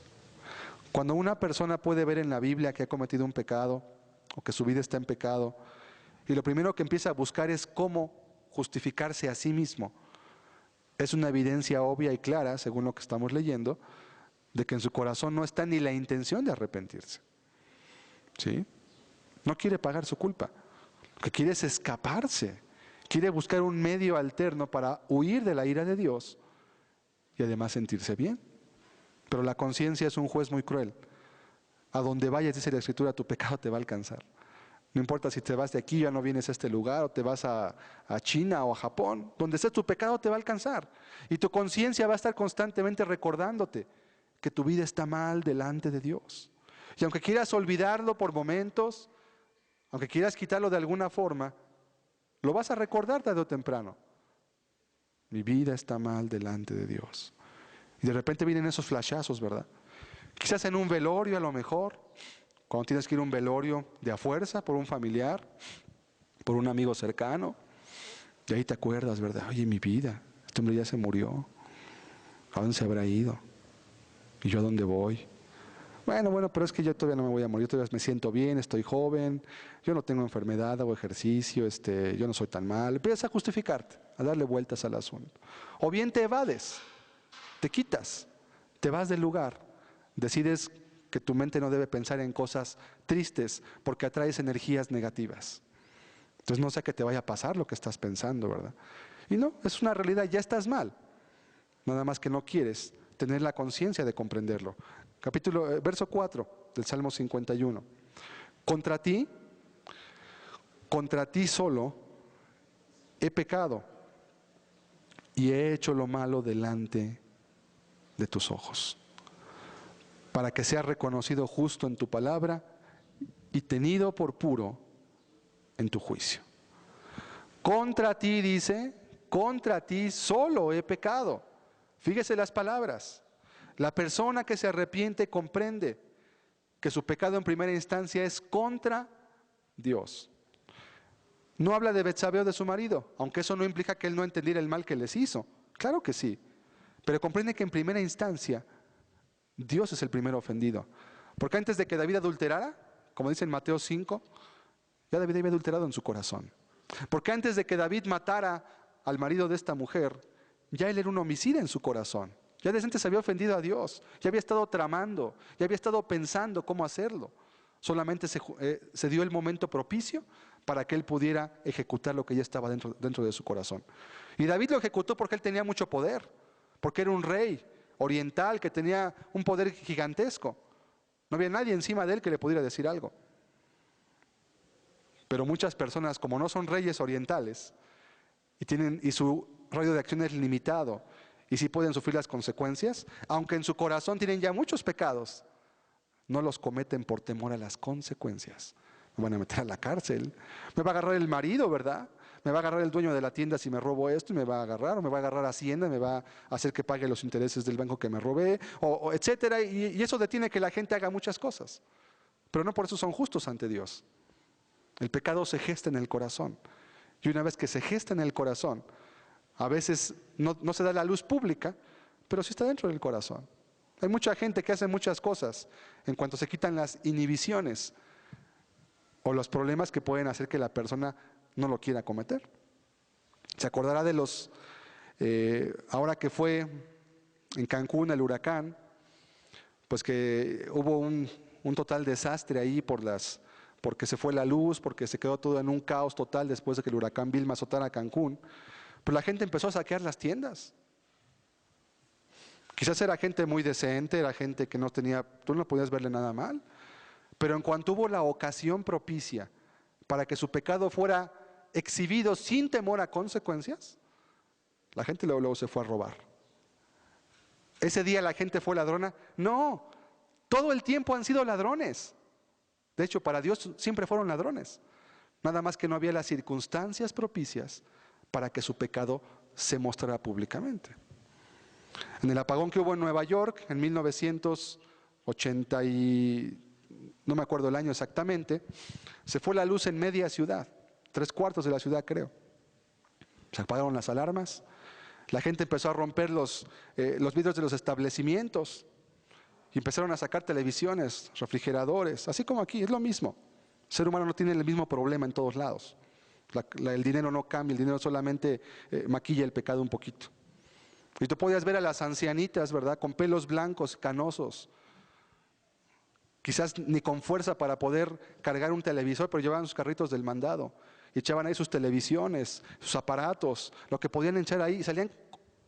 Cuando una persona puede ver en la Biblia que ha cometido un pecado o que su vida está en pecado, y lo primero que empieza a buscar es cómo justificarse a sí mismo, es una evidencia obvia y clara, según lo que estamos leyendo, de que en su corazón no está ni la intención de arrepentirse. ¿Sí? No quiere pagar su culpa. Lo que quiere es escaparse. Quiere buscar un medio alterno para huir de la ira de Dios y además sentirse bien. Pero la conciencia es un juez muy cruel. A donde vayas, dice la Escritura, tu pecado te va a alcanzar. No importa si te vas de aquí, ya no vienes a este lugar, o te vas a China o a Japón. Donde estés, tu pecado te va a alcanzar. Y tu conciencia va a estar constantemente recordándote que tu vida está mal delante de Dios. Y aunque quieras olvidarlo por momentos, aunque quieras quitarlo de alguna forma, lo vas a recordar tarde o temprano. Mi vida está mal delante de Dios. Y de repente vienen esos flashazos, ¿verdad? Quizás en un velorio a lo mejor, cuando tienes que ir a un velorio de a fuerza por un familiar, por un amigo cercano, y ahí te acuerdas, ¿verdad? Oye, mi vida, este hombre ya se murió. ¿A dónde se habrá ido? ¿Y yo a dónde voy? Bueno, pero es que yo todavía no me voy a morir, yo todavía me siento bien, estoy joven, yo no tengo enfermedad, hago ejercicio, yo no soy tan mal. Empiezas a justificarte, a darle vueltas al asunto. O bien te evades, te quitas, te vas del lugar, decides que tu mente no debe pensar en cosas tristes porque atraes energías negativas. Entonces no sé qué te vaya a pasar lo que estás pensando, ¿verdad? Y no, es una realidad, ya estás mal. Nada más que no quieres tener la conciencia de comprenderlo. Verso 4 del Salmo 51. Contra ti solo he pecado y he hecho lo malo delante de tus ojos, para que seas reconocido justo en tu palabra y tenido por puro en tu juicio. Contra ti, dice, contra ti solo he pecado. Fíjese las palabras. La persona que se arrepiente comprende que su pecado en primera instancia es contra Dios. No habla de Betsabé o de su marido, aunque eso no implica que él no entendiera el mal que les hizo. Claro que sí. Pero comprende que en primera instancia Dios es el primero ofendido. Porque antes de que David adulterara, como dice en Mateo 5, ya David había adulterado en su corazón. Porque antes de que David matara al marido de esta mujer, ya él era un homicida en su corazón. Ya desde antes había ofendido a Dios, ya había estado tramando, ya había estado pensando cómo hacerlo. Solamente se dio el momento propicio para que él pudiera ejecutar lo que ya estaba dentro de su corazón. Y David lo ejecutó porque él tenía mucho poder, porque era un rey oriental que tenía un poder gigantesco. No había nadie encima de él que le pudiera decir algo. Pero muchas personas, como no son reyes orientales y su radio de acción es limitado y sí pueden sufrir las consecuencias, aunque en su corazón tienen ya muchos pecados, no los cometen por temor a las consecuencias. Me van a meter a la cárcel, me va a agarrar el marido, ¿verdad? Me va a agarrar el dueño de la tienda si me robo esto y me va a agarrar, o me va a agarrar Hacienda, me va a hacer que pague los intereses del banco que me robé, o etcétera, y eso detiene que la gente haga muchas cosas. Pero no por eso son justos ante Dios. El pecado se gesta en el corazón. Y una vez que se gesta en el corazón, a veces no se da la luz pública, pero sí está dentro del corazón. Hay mucha gente que hace muchas cosas en cuanto se quitan las inhibiciones o los problemas que pueden hacer que la persona no lo quiera cometer. Se acordará de ahora que fue en Cancún el huracán, pues que hubo un total desastre ahí porque se fue la luz, porque se quedó todo en un caos total después de que el huracán Vilma azotara Cancún. Pero la gente empezó a saquear las tiendas. Quizás era gente muy decente, era gente que tú no podías verle nada mal. Pero en cuanto hubo la ocasión propicia para que su pecado fuera exhibido sin temor a consecuencias, La gente luego se fue a robar. ¿Ese día la gente fue ladrona? No, todo el tiempo han sido ladrones. De hecho, para Dios siempre fueron ladrones. Nada más que no había las circunstancias propicias para que su pecado se mostrara públicamente. En el apagón que hubo en Nueva York en 1980 no me acuerdo el año exactamente, se fue la luz en media ciudad, 3/4 de la ciudad creo. Se apagaron las alarmas, la gente empezó a romper los vidrios de los establecimientos y empezaron a sacar televisiones, refrigeradores, así como aquí, es lo mismo. El ser humano no tiene el mismo problema en todos lados. El dinero no cambia, el dinero solamente maquilla el pecado un poquito. Y tú podías ver a las ancianitas, ¿verdad? Con pelos blancos, canosos, quizás ni con fuerza para poder cargar un televisor, pero llevaban sus carritos del mandado y echaban ahí sus televisiones, sus aparatos, lo que podían echar ahí y salían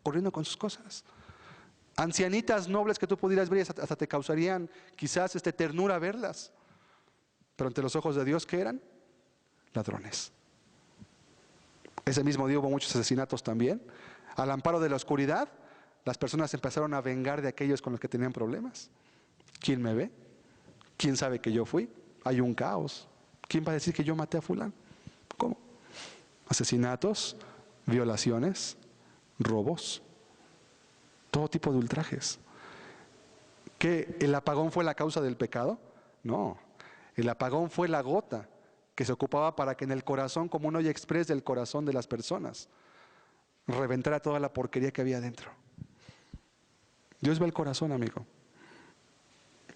corriendo con sus cosas. Ancianitas nobles que tú pudieras ver y hasta te causarían quizás ternura verlas, pero ante los ojos de Dios, ¿qué eran? Ladrones. Ese mismo día hubo muchos asesinatos también. Al amparo de la oscuridad, las personas empezaron a vengar de aquellos con los que tenían problemas. ¿Quién me ve? ¿Quién sabe que yo fui? Hay un caos. ¿Quién va a decir que yo maté a fulano? ¿Cómo? Asesinatos, violaciones, robos, todo tipo de ultrajes. ¿Que el apagón fue la causa del pecado? No, el apagón fue la gota que se ocupaba para que en el corazón, como un hoyo express del corazón de las personas, reventara toda la porquería que había dentro. Dios ve el corazón, amigo.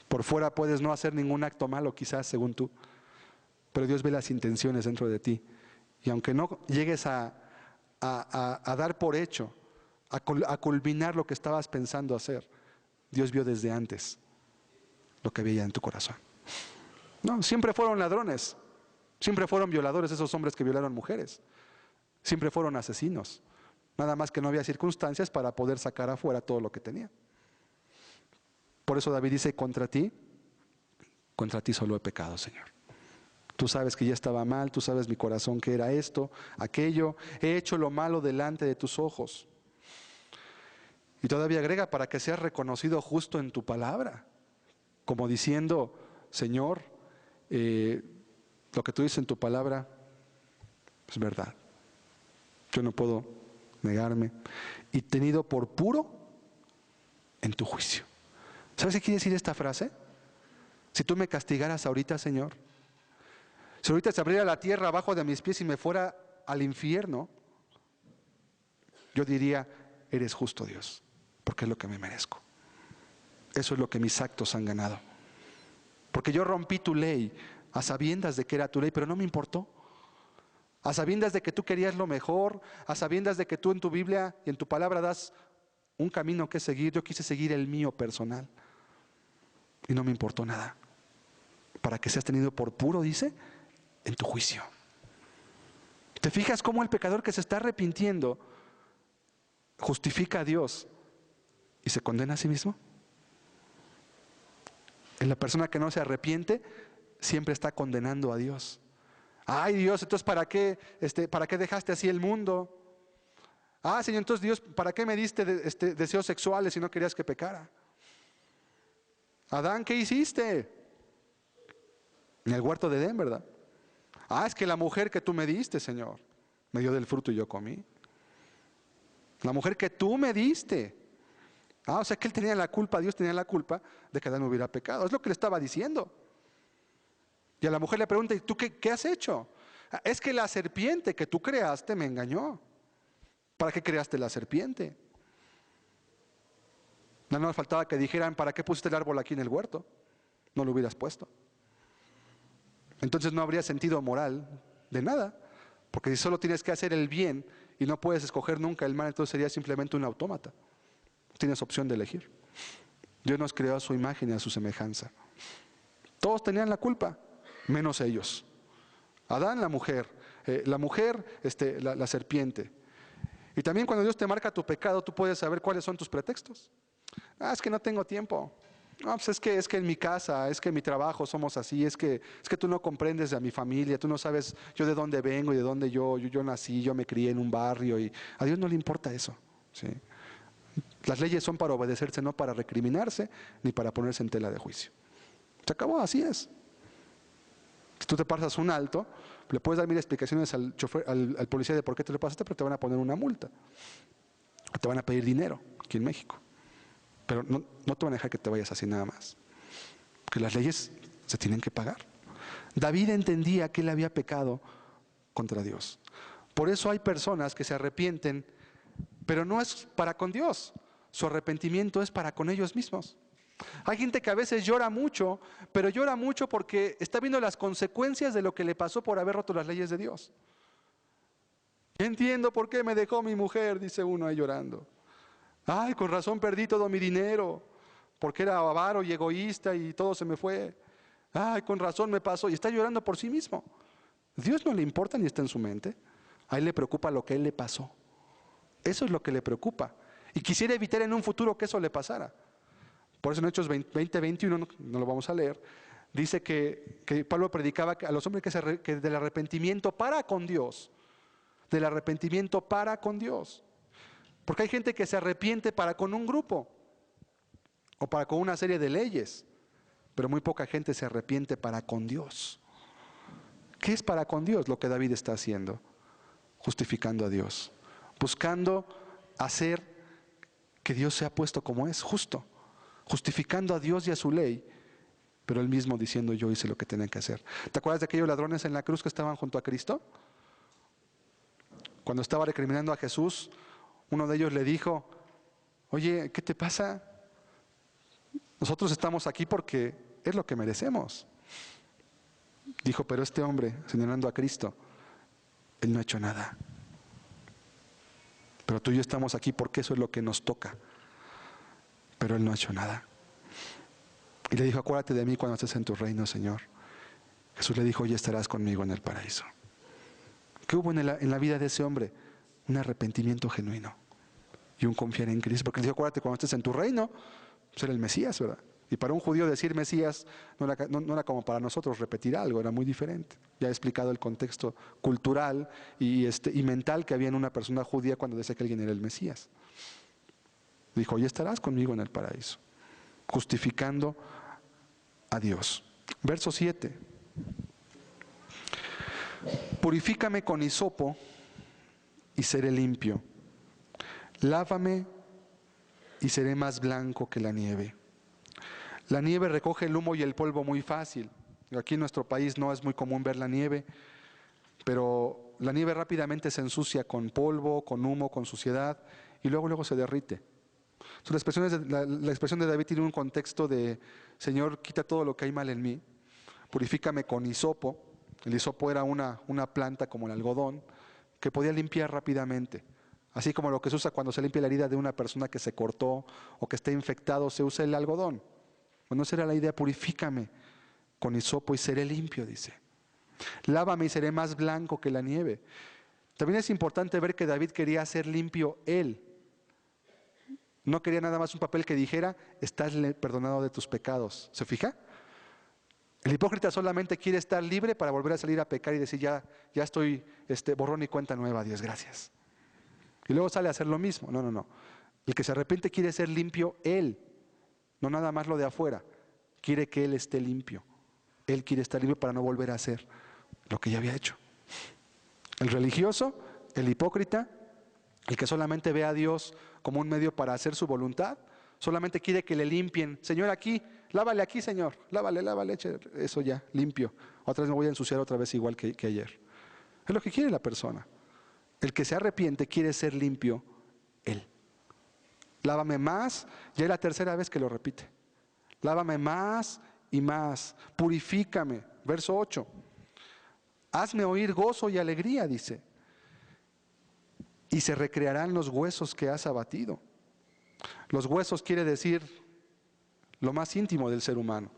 Por fuera puedes no hacer ningún acto malo, quizás, según tú, pero Dios ve las intenciones dentro de ti. Y aunque no llegues a dar por hecho, a culminar lo que estabas pensando hacer, Dios vio desde antes lo que veía en tu corazón. No, siempre fueron ladrones, siempre fueron violadores esos hombres que violaron mujeres, siempre fueron asesinos, nada más que no había circunstancias para poder sacar afuera todo lo que tenía. Por eso David dice, contra ti solo he pecado, Señor. Tú sabes que ya estaba mal, tú sabes mi corazón que era esto, aquello, he hecho lo malo delante de tus ojos. Y todavía agrega, para que seas reconocido justo en tu palabra, como diciendo, Señor, lo que tú dices en tu palabra es verdad. Yo no puedo negarme. Y tenido por puro en tu juicio. ¿Sabes qué quiere decir esta frase? Si tú me castigaras ahorita, Señor, si ahorita se abriera la tierra abajo de mis pies y me fuera al infierno, yo diría, eres justo, Dios, porque es lo que me merezco. Eso es lo que mis actos han ganado. Porque yo rompí tu ley a sabiendas de que era tu ley, pero no me importó. A sabiendas de que tú querías lo mejor, a sabiendas de que tú en tu Biblia y en tu palabra das un camino que seguir, yo quise seguir el mío personal. Y no me importó nada. Para que seas tenido por puro, dice, en tu juicio. ¿Te fijas cómo el pecador que se está arrepintiendo justifica a Dios y se condena a sí mismo? En la persona que no se arrepiente siempre está condenando a Dios. Ay, Dios, entonces ¿para qué dejaste así el mundo? Ah, Señor, entonces Dios, ¿para qué me diste deseos sexuales si no querías que pecara? Adán, ¿qué hiciste? En el huerto de Edén, ¿verdad? Ah, es que la mujer que tú me diste, Señor, me dio del fruto y yo comí. La mujer que tú me diste. Ah, o sea que él tenía la culpa, Dios tenía la culpa de que Adán hubiera pecado. Es lo que le estaba diciendo. Y a la mujer le pregunta, ¿y tú qué has hecho? Ah, es que la serpiente que tú creaste me engañó. ¿Para qué creaste la serpiente? No nos faltaba que dijeran, ¿para qué pusiste el árbol aquí en el huerto? No lo hubieras puesto. Entonces no habría sentido moral de nada. Porque si solo tienes que hacer el bien y no puedes escoger nunca el mal, entonces sería simplemente un autómata. Tienes opción de elegir. Dios nos creó a su imagen y a su semejanza. Todos tenían la culpa, menos ellos. Adán, la mujer, la serpiente. Y también cuando Dios te marca tu pecado, tú puedes saber cuáles son tus pretextos. Ah, es que no tengo tiempo. No, pues es que en mi casa, es que en mi trabajo somos así, es que tú no comprendes a mi familia, tú no sabes yo de dónde vengo y de dónde yo nací, yo me crié en un barrio y a Dios no le importa eso. ¿Sí? Las leyes son para obedecerse, no para recriminarse ni para ponerse en tela de juicio. Se acabó, así es. Si tú te pasas un alto, le puedes dar 1000 explicaciones al chofer, al policía de por qué te lo pasaste, pero te van a poner una multa. O te van a pedir dinero aquí en México. Pero no te van a dejar que te vayas así nada más. Porque las leyes se tienen que pagar. David entendía que él había pecado contra Dios. Por eso hay personas que se arrepienten, pero no es para con Dios. Su arrepentimiento es para con ellos mismos. Hay gente que a veces llora mucho, pero llora mucho porque está viendo las consecuencias de lo que le pasó por haber roto las leyes de Dios. Entiendo por qué me dejó mi mujer, dice uno ahí llorando. Ay, con razón perdí todo mi dinero, porque era avaro y egoísta y todo se me fue. Ay, con razón me pasó. Y está llorando por sí mismo. Dios no le importa ni está en su mente. A él le preocupa lo que a él le pasó. Eso es lo que le preocupa. Y quisiera evitar en un futuro que eso le pasara. Por eso en Hechos 20:21, no lo vamos a leer, dice que Pablo predicaba a los hombres que del arrepentimiento para con Dios. Del arrepentimiento para con Dios. Porque hay gente que se arrepiente para con un grupo o para con una serie de leyes, pero muy poca gente se arrepiente para con Dios. ¿Qué es para con Dios lo que David está haciendo? Justificando a Dios, buscando hacer que Dios sea puesto como es, justo, justificando a Dios y a su ley, pero él mismo diciendo yo hice lo que tenía que hacer. ¿Te acuerdas de aquellos ladrones en la cruz que estaban junto a Cristo? Cuando estaba recriminando a Jesús, uno de ellos le dijo, oye, ¿qué te pasa? Nosotros estamos aquí porque es lo que merecemos. Dijo, pero este hombre, señalando a Cristo, él no ha hecho nada. Pero tú y yo estamos aquí porque eso es lo que nos toca. Pero él no ha hecho nada. Y le dijo, acuérdate de mí cuando estés en tu reino, Señor. Jesús le dijo, hoy estarás conmigo en el paraíso. ¿Qué hubo en la vida de ese hombre? Un arrepentimiento genuino y un confiar en Cristo. Porque le dijo, acuérdate cuando estés en tu reino, pues era el Mesías, ¿verdad? Y para un judío decir Mesías no era como para nosotros repetir algo, era muy diferente. Ya he explicado el contexto cultural y mental que había en una persona judía cuando decía que alguien era el Mesías. Dijo, hoy estarás conmigo en el paraíso, justificando a Dios. Verso 7. Purifícame con hisopo y seré limpio. Lávame y seré más blanco que la nieve. La nieve recoge el humo y el polvo muy fácil. Aquí en nuestro país no es muy común ver la nieve, pero la nieve rápidamente se ensucia con polvo, con humo, con suciedad y luego se derrite. La expresión de David tiene un contexto de, Señor, quita todo lo que hay mal en mí, purifícame con hisopo. El hisopo era una planta como el algodón que podía limpiar rápidamente. Así como lo que se usa cuando se limpia la herida de una persona que se cortó o que está infectado, se usa el algodón. Bueno, esa era la idea, purifícame con hisopo y seré limpio, dice. Lávame y seré más blanco que la nieve. También es importante ver que David quería hacer limpio él. No quería nada más un papel que dijera, estás perdonado de tus pecados. ¿Se fija? El hipócrita solamente quiere estar libre para volver a salir a pecar y decir, ya estoy borrón y cuenta nueva, Dios, gracias. Y luego sale a hacer lo mismo. No. El que se arrepiente quiere ser limpio él, no nada más lo de afuera. Quiere que él esté limpio. Él quiere estar limpio para no volver a hacer lo que ya había hecho. El religioso, el hipócrita, el que solamente ve a Dios como un medio para hacer su voluntad, solamente quiere que le limpien. Señor, aquí, lávale aquí, Señor. Lávale, eche eso ya, limpio. Otra vez me voy a ensuciar otra vez igual que ayer. Es lo que quiere la persona. El que se arrepiente quiere ser limpio él. Lávame más, ya es la tercera vez que lo repite. Lávame más y más, purifícame. Verso 8. Hazme oír gozo y alegría, dice. Y se recrearán los huesos que has abatido. Los huesos quiere decir lo más íntimo del ser humano.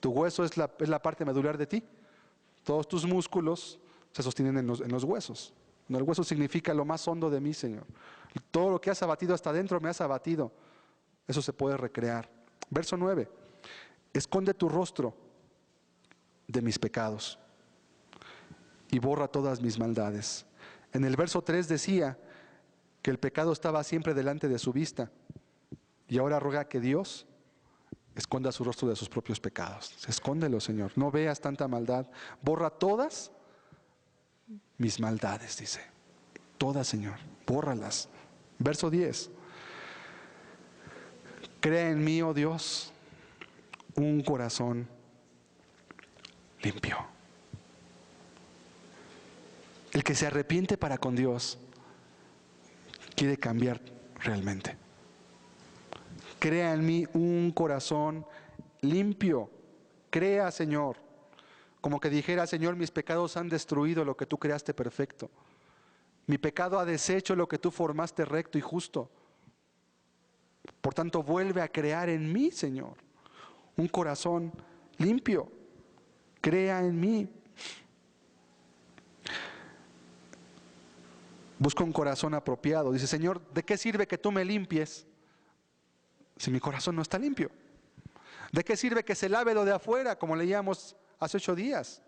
Tu hueso es la parte medular de ti. Todos tus músculos se sostienen en los huesos. El hueso significa lo más hondo de mí, Señor. Todo lo que has abatido hasta adentro me has abatido. Eso se puede recrear. Verso 9. Esconde tu rostro de mis pecados y borra todas mis maldades. En el verso 3 decía que el pecado estaba siempre delante de su vista, y ahora ruega que Dios esconda su rostro de sus propios pecados. Escóndelo, Señor, no veas tanta maldad. Borra todas mis maldades, dice. Todas, Señor, bórralas. Verso 10. Crea en mí, oh Dios, un corazón limpio. El que se arrepiente para con Dios quiere cambiar realmente. Crea en mí un corazón limpio. Crea, Señor. Como que dijera, Señor, mis pecados han destruido lo que tú creaste perfecto. Mi pecado ha deshecho lo que tú formaste recto y justo. Por tanto, vuelve a crear en mí, Señor, un corazón limpio. Crea en mí. Busca un corazón apropiado. Dice, Señor, ¿de qué sirve que tú me limpies si mi corazón no está limpio? ¿De qué sirve que se lave lo de afuera, como leíamos hace 8 días?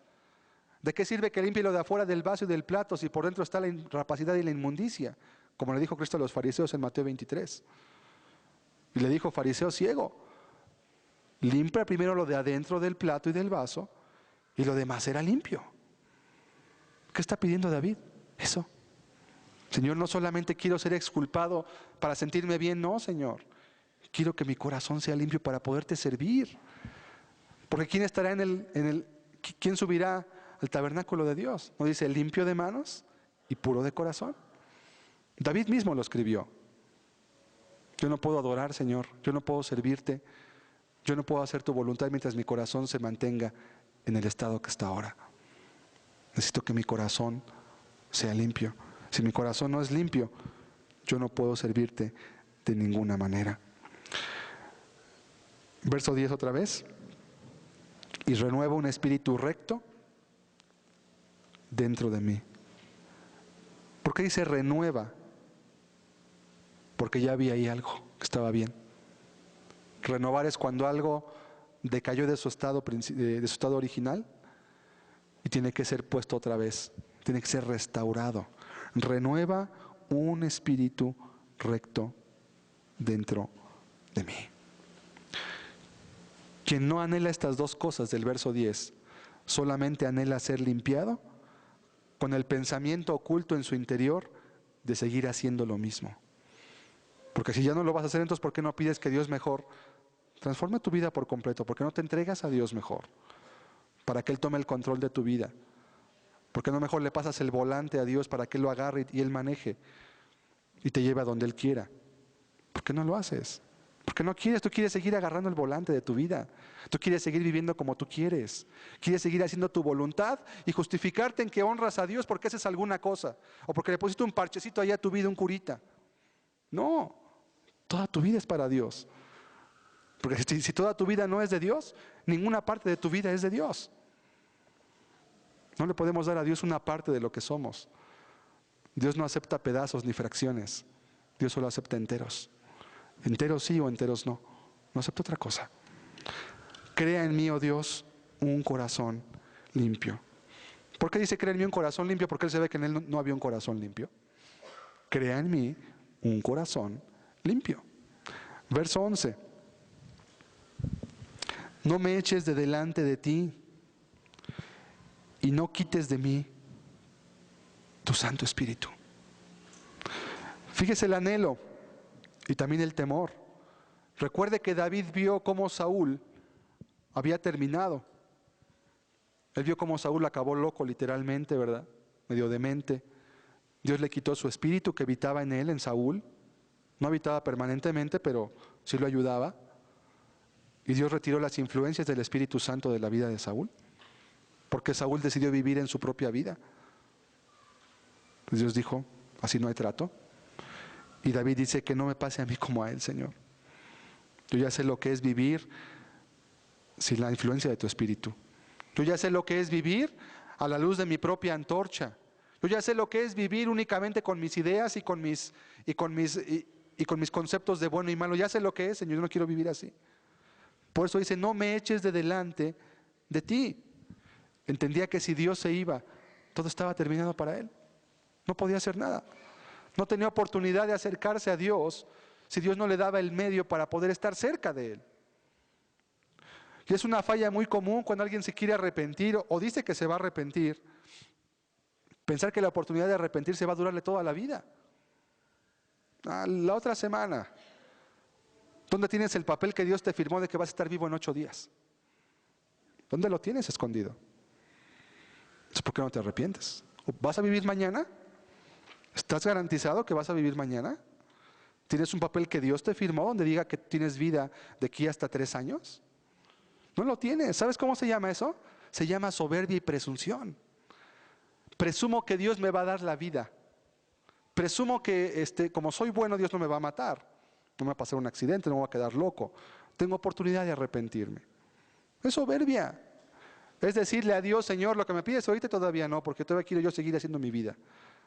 ¿De qué sirve que limpie lo de afuera del vaso y del plato si por dentro está la incapacidad y la inmundicia? Como le dijo Cristo a los fariseos en Mateo 23. Y le dijo, fariseo ciego, limpia primero lo de adentro del plato y del vaso, y lo demás será limpio. ¿Qué está pidiendo David? Eso. Señor, no solamente quiero ser exculpado para sentirme bien, no, Señor. Quiero que mi corazón sea limpio para poderte servir. Porque ¿quién estará quién subirá al tabernáculo de Dios? ¿No dice limpio de manos y puro de corazón? David mismo lo escribió. Yo no puedo adorar, Señor. Yo no puedo servirte. Yo no puedo hacer tu voluntad mientras mi corazón se mantenga en el estado que está ahora. Necesito que mi corazón sea limpio. Si mi corazón no es limpio, yo no puedo servirte de ninguna manera. Verso 10 otra vez. Y renueva un espíritu recto dentro de mí. ¿Por qué dice renueva? Porque ya había ahí algo que estaba bien. Renovar es cuando algo decayó de su estado original y tiene que ser puesto otra vez, tiene que ser restaurado. Renueva un espíritu recto dentro de mí. Quien no anhela estas dos cosas del verso 10, solamente anhela ser limpiado con el pensamiento oculto en su interior de seguir haciendo lo mismo. Porque si ya no lo vas a hacer, entonces ¿por qué no pides que Dios mejor transforme tu vida por completo? ¿Por qué no te entregas a Dios mejor? Para que Él tome el control de tu vida. ¿Por qué no mejor le pasas el volante a Dios para que Él lo agarre y Él maneje y te lleve a donde Él quiera? ¿Por qué no lo haces? Porque no quieres, tú quieres seguir agarrando el volante de tu vida. Tú quieres seguir viviendo como tú quieres. Quieres seguir haciendo tu voluntad y justificarte en que honras a Dios porque haces alguna cosa. O porque le pusiste un parchecito ahí a tu vida, un curita. No, toda tu vida es para Dios. Porque si toda tu vida no es de Dios, ninguna parte de tu vida es de Dios. No le podemos dar a Dios una parte de lo que somos. Dios no acepta pedazos ni fracciones. Dios solo acepta enteros. Enteros sí o enteros no. No acepta otra cosa. Crea en mí, oh Dios, un corazón limpio. ¿Por qué dice crea en mí un corazón limpio? Porque Él se ve que en Él no había un corazón limpio. Crea en mí un corazón limpio. Verso 11. No me eches de delante de ti y no quites de mí tu Santo Espíritu. Fíjese el anhelo y también el temor. Recuerde que David vio cómo Saúl había terminado. Él vio cómo Saúl acabó loco literalmente, ¿verdad? Medio demente. Dios le quitó su espíritu que habitaba en él, en Saúl. No habitaba permanentemente, pero sí lo ayudaba. Y Dios retiró las influencias del Espíritu Santo de la vida de Saúl. Porque Saúl decidió vivir en su propia vida. Dios dijo, así no hay trato. Y David dice que no me pase a mí como a él, Señor. Yo ya sé lo que es vivir sin la influencia de tu Espíritu. Yo ya sé lo que es vivir a la luz de mi propia antorcha. Yo ya sé lo que es vivir únicamente con mis ideas y con mis conceptos de bueno y malo. Ya sé lo que es, Señor. Yo no quiero vivir así. Por eso dice, no me eches de delante de ti. Entendía que si Dios se iba, todo estaba terminado para él. No podía hacer nada. No tenía oportunidad de acercarse a Dios si Dios no le daba el medio para poder estar cerca de él. Y es una falla muy común cuando alguien se quiere arrepentir o dice que se va a arrepentir. Pensar que la oportunidad de arrepentirse va a durarle toda la vida. La otra semana. ¿Dónde tienes el papel que Dios te firmó de que vas a estar vivo en 8 días? ¿Dónde lo tienes escondido? ¿Es por qué no te arrepientes? ¿Vas a vivir mañana? ¿Estás garantizado que vas a vivir mañana? ¿Tienes un papel que Dios te firmó donde diga que tienes vida de aquí hasta 3 años? No lo tienes. ¿Sabes cómo se llama eso? Se llama soberbia y presunción. Presumo que Dios me va a dar la vida. Presumo que como soy bueno, Dios no me va a matar. No me va a pasar un accidente, no me voy a quedar loco. Tengo oportunidad de arrepentirme. Es soberbia. Es decirle a Dios, Señor, lo que me pides ahorita todavía no, porque todavía quiero yo seguir haciendo mi vida.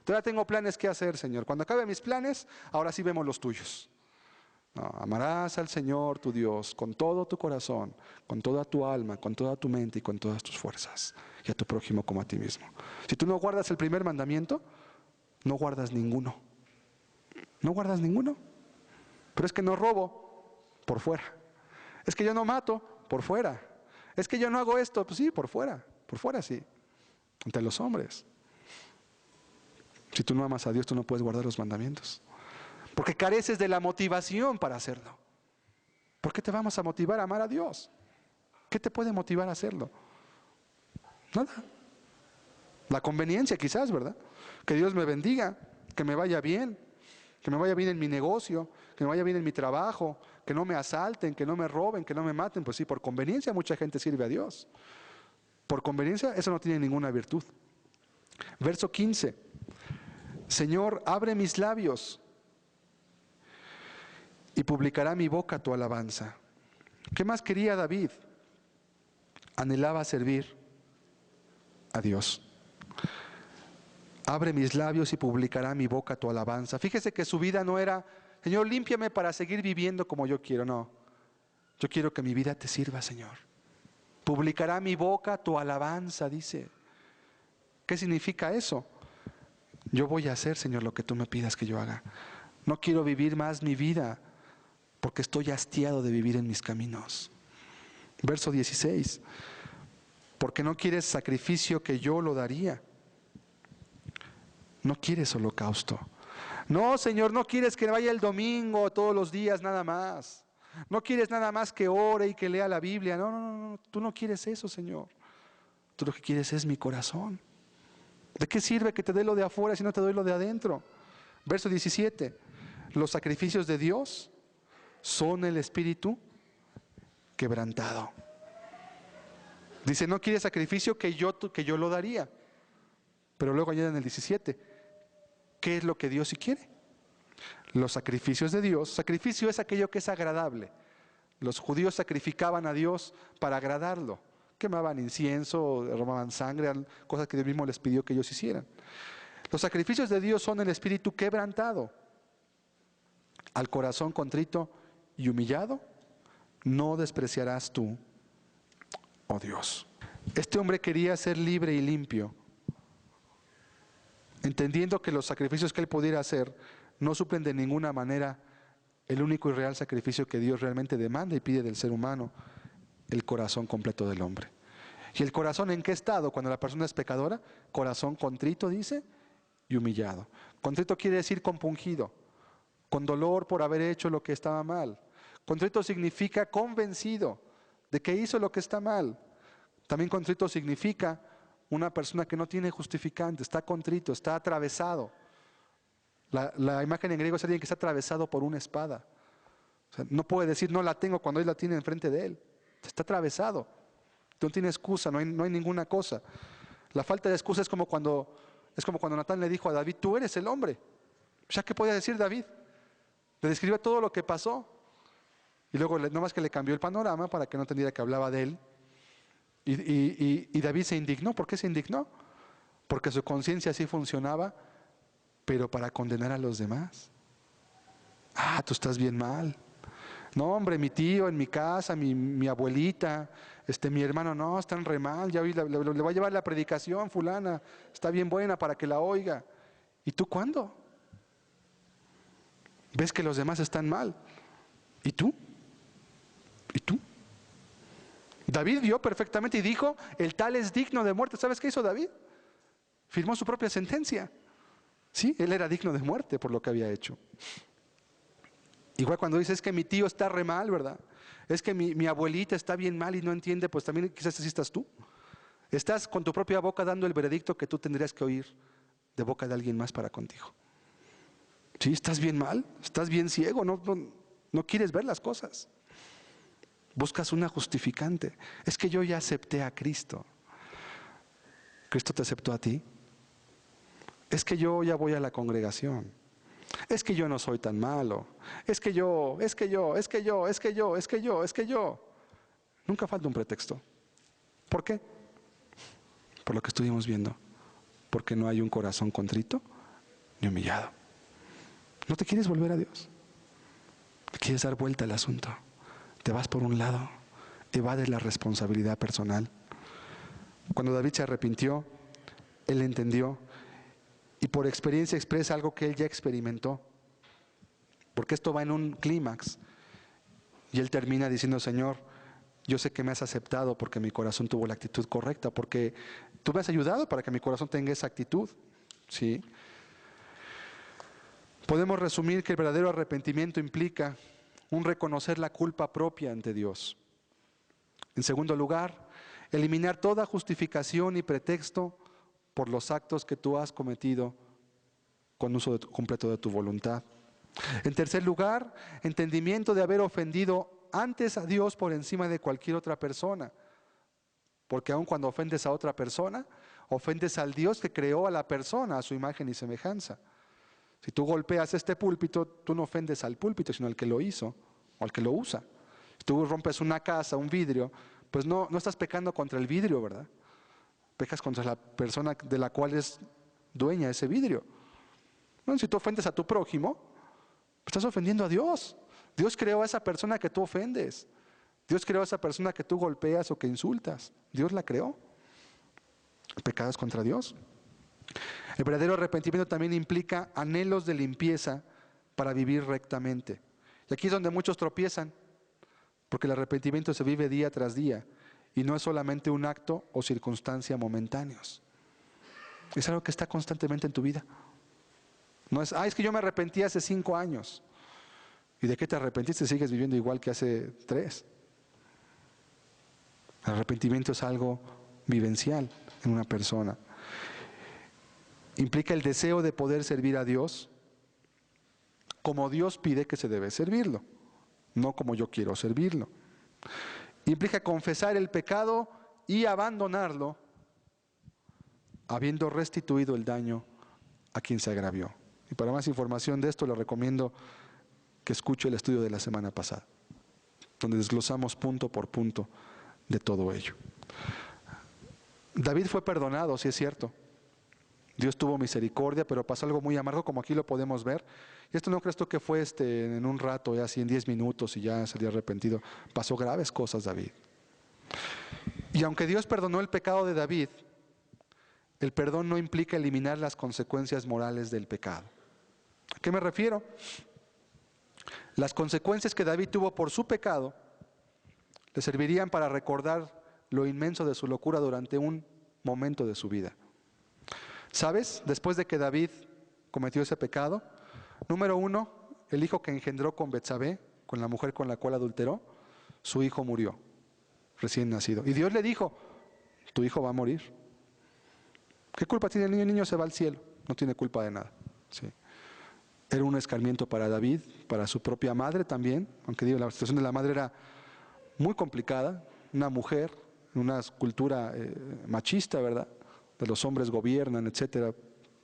Todavía tengo planes que hacer, Señor. Cuando acabe mis planes, ahora sí vemos los tuyos. No, amarás al Señor tu Dios con todo tu corazón, con toda tu alma, con toda tu mente y con todas tus fuerzas, y a tu prójimo como a ti mismo. Si tú no guardas el primer mandamiento, no guardas ninguno. No guardas ninguno. Pero es que no robo, por fuera. Es que yo no mato, por fuera. Es que yo no hago esto, pues sí, por fuera sí, ante los hombres. Si tú no amas a Dios, tú no puedes guardar los mandamientos. Porque careces de la motivación para hacerlo. ¿Por qué te vamos a motivar a amar a Dios? ¿Qué te puede motivar a hacerlo? Nada. La conveniencia quizás, ¿verdad? Que Dios me bendiga, que me vaya bien en mi negocio, que me vaya bien en mi trabajo, que no me asalten, que no me roben, que no me maten. Pues sí, por conveniencia mucha gente sirve a Dios. Por conveniencia eso no tiene ninguna virtud. Verso 15. Señor, abre mis labios y publicará mi boca tu alabanza. ¿Qué más quería David? Anhelaba servir a Dios. Abre mis labios y publicará mi boca tu alabanza. Fíjese que su vida no era, Señor, límpiame para seguir viviendo como yo quiero. No, yo quiero que mi vida te sirva, Señor. Publicará mi boca tu alabanza, dice. ¿Qué significa eso? Yo voy a hacer, Señor, lo que tú me pidas que yo haga. No quiero vivir más mi vida porque estoy hastiado de vivir en mis caminos. Verso 16. Porque no quieres sacrificio que yo lo daría. No quieres holocausto. No, Señor, no quieres que vaya el domingo todos los días nada más. No quieres nada más que ore y que lea la Biblia. No. Tú no quieres eso, Señor. Tú lo que quieres es mi corazón. ¿De qué sirve que te dé lo de afuera si no te doy lo de adentro? Verso 17. Los sacrificios de Dios son el espíritu quebrantado. Dice, no quiere sacrificio que yo lo daría. Pero luego añade en el 17. ¿Qué es lo que Dios sí quiere? Los sacrificios de Dios. Sacrificio es aquello que es agradable. Los judíos sacrificaban a Dios para agradarlo. Quemaban incienso, derramaban sangre, cosas que Dios mismo les pidió que ellos hicieran. Los sacrificios de Dios son el espíritu quebrantado. Al corazón contrito y humillado, no despreciarás tú, oh Dios. Este hombre quería ser libre y limpio, entendiendo que los sacrificios que él pudiera hacer no suplen de ninguna manera el único y real sacrificio que Dios realmente demanda y pide del ser humano, el corazón completo del hombre. ¿Y el corazón en qué estado? Cuando la persona es pecadora, corazón contrito, dice, y humillado. Contrito quiere decir compungido, con dolor por haber hecho lo que estaba mal. Contrito significa convencido de que hizo lo que está mal. También contrito significa una persona que no tiene justificante, está contrito, está atravesado. La imagen en griego es alguien que está atravesado por una espada. O sea, no puede decir no la tengo cuando él la tiene enfrente de él. Está atravesado. No tiene excusa, no hay ninguna cosa. La falta de excusa es como cuando Natán le dijo a David, tú eres el hombre. ¿Ya qué podía decir David? Le describió todo lo que pasó. Y luego nomás que le cambió el panorama para que no entendiera que hablaba de él. Y David se indignó. ¿Por qué se indignó? Porque su conciencia sí funcionaba, pero para condenar a los demás. Tú estás bien mal. No, hombre, mi tío en mi casa, mi abuelita, mi hermano, no, están re mal, ya le voy a llevar la predicación, fulana, está bien buena para que la oiga. ¿Y tú cuándo? ¿Ves que los demás están mal? ¿Y tú? ¿Y tú? David vio perfectamente y dijo, el tal es digno de muerte. ¿Sabes qué hizo David? Firmó su propia sentencia. Sí, él era digno de muerte por lo que había hecho. Igual cuando dices, es que mi tío está re mal, ¿verdad? Es que mi abuelita está bien mal y no entiende, pues también quizás así estás tú. Estás con tu propia boca dando el veredicto que tú tendrías que oír de boca de alguien más para contigo. Sí, estás bien mal, estás bien ciego, no quieres ver las cosas. Buscas una justificante. Es que yo ya acepté a Cristo. ¿Cristo te aceptó a ti? Es que yo ya voy a la congregación. Es que yo no soy tan malo. Es que yo. Nunca falta un pretexto. ¿Por qué? Por lo que estuvimos viendo. Porque no hay un corazón contrito ni humillado. ¿No te quieres volver a Dios? ¿Quieres dar vuelta al asunto? Te vas por un lado, evades la responsabilidad personal. Cuando David se arrepintió, él entendió y por experiencia expresa algo que él ya experimentó. Porque esto va en un clímax. Y él termina diciendo, Señor, yo sé que me has aceptado porque mi corazón tuvo la actitud correcta, porque tú me has ayudado para que mi corazón tenga esa actitud. ¿Sí? Podemos resumir que el verdadero arrepentimiento implica un reconocer la culpa propia ante Dios. En segundo lugar, eliminar toda justificación y pretexto por los actos que tú has cometido con uso completo de tu voluntad. En tercer lugar, entendimiento de haber ofendido antes a Dios por encima de cualquier otra persona. Porque aun cuando ofendes a otra persona, ofendes al Dios que creó a la persona a su imagen y semejanza. Si tú golpeas este púlpito, tú no ofendes al púlpito, sino al que lo hizo o al que lo usa. Si tú rompes una casa, un vidrio, pues no estás pecando contra el vidrio, ¿verdad? Pecas contra la persona de la cual es dueña ese vidrio. Bueno, si tú ofendes a tu prójimo, estás ofendiendo a Dios. Dios creó a esa persona que tú ofendes. Dios creó a esa persona que tú golpeas o que insultas. Dios la creó. El pecado es contra Dios. El verdadero arrepentimiento también implica anhelos de limpieza para vivir rectamente. Y aquí es donde muchos tropiezan, porque el arrepentimiento se vive día tras día y no es solamente un acto o circunstancia momentáneos. Es algo que está constantemente en tu vida. No es, es que yo me arrepentí hace 5 años. ¿Y de qué te arrepentiste? Sigues viviendo igual que hace 3. El arrepentimiento es algo vivencial en una persona. Implica el deseo de poder servir a Dios como Dios pide que se debe servirlo, no como yo quiero servirlo. Implica confesar el pecado y abandonarlo, habiendo restituido el daño a quien se agravió. Y para más información de esto, le recomiendo que escuche el estudio de la semana pasada, donde desglosamos punto por punto de todo ello. David fue perdonado, sí es cierto. Dios tuvo misericordia, pero pasó algo muy amargo, como aquí lo podemos ver. Y esto no crees tú que fue en un rato, así en 10 minutos y ya salía arrepentido. Pasó graves cosas David. Y aunque Dios perdonó el pecado de David, el perdón no implica eliminar las consecuencias morales del pecado. ¿A qué me refiero? Las consecuencias que David tuvo por su pecado le servirían para recordar lo inmenso de su locura durante un momento de su vida. ¿Sabes? Después de que David cometió ese pecado, número 1, el hijo que engendró con Betsabé, con la mujer con la cual adulteró, su hijo murió, recién nacido. Y Dios le dijo, tu hijo va a morir. ¿Qué culpa tiene el niño? El niño se va al cielo, no tiene culpa de nada. Sí. Era un escarmiento para David, para su propia madre también, aunque digo, la situación de la madre era muy complicada, una mujer, en una cultura machista, ¿verdad? De los hombres gobiernan, etcétera,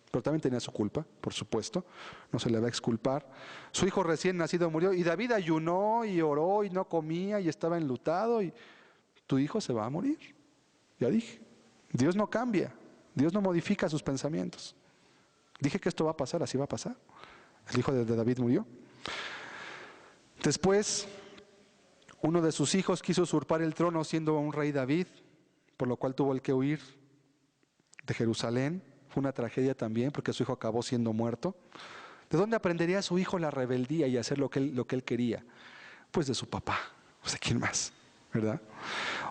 pero también tenía su culpa, por supuesto, no se le va a exculpar. Su hijo recién nacido murió y David ayunó y oró y no comía y estaba enlutado y tu hijo se va a morir. Ya dije, Dios no cambia, Dios no modifica sus pensamientos. Dije que esto va a pasar, así va a pasar. El hijo de David murió. Después, Uno de sus hijos quiso usurpar el trono siendo un rey David, por lo cual tuvo el que huir de Jerusalén. Fue una tragedia también porque su hijo acabó siendo muerto. ¿De dónde aprendería su hijo la rebeldía y hacer lo que él quería? Pues de su papá, o sea, ¿quién más? ¿Verdad?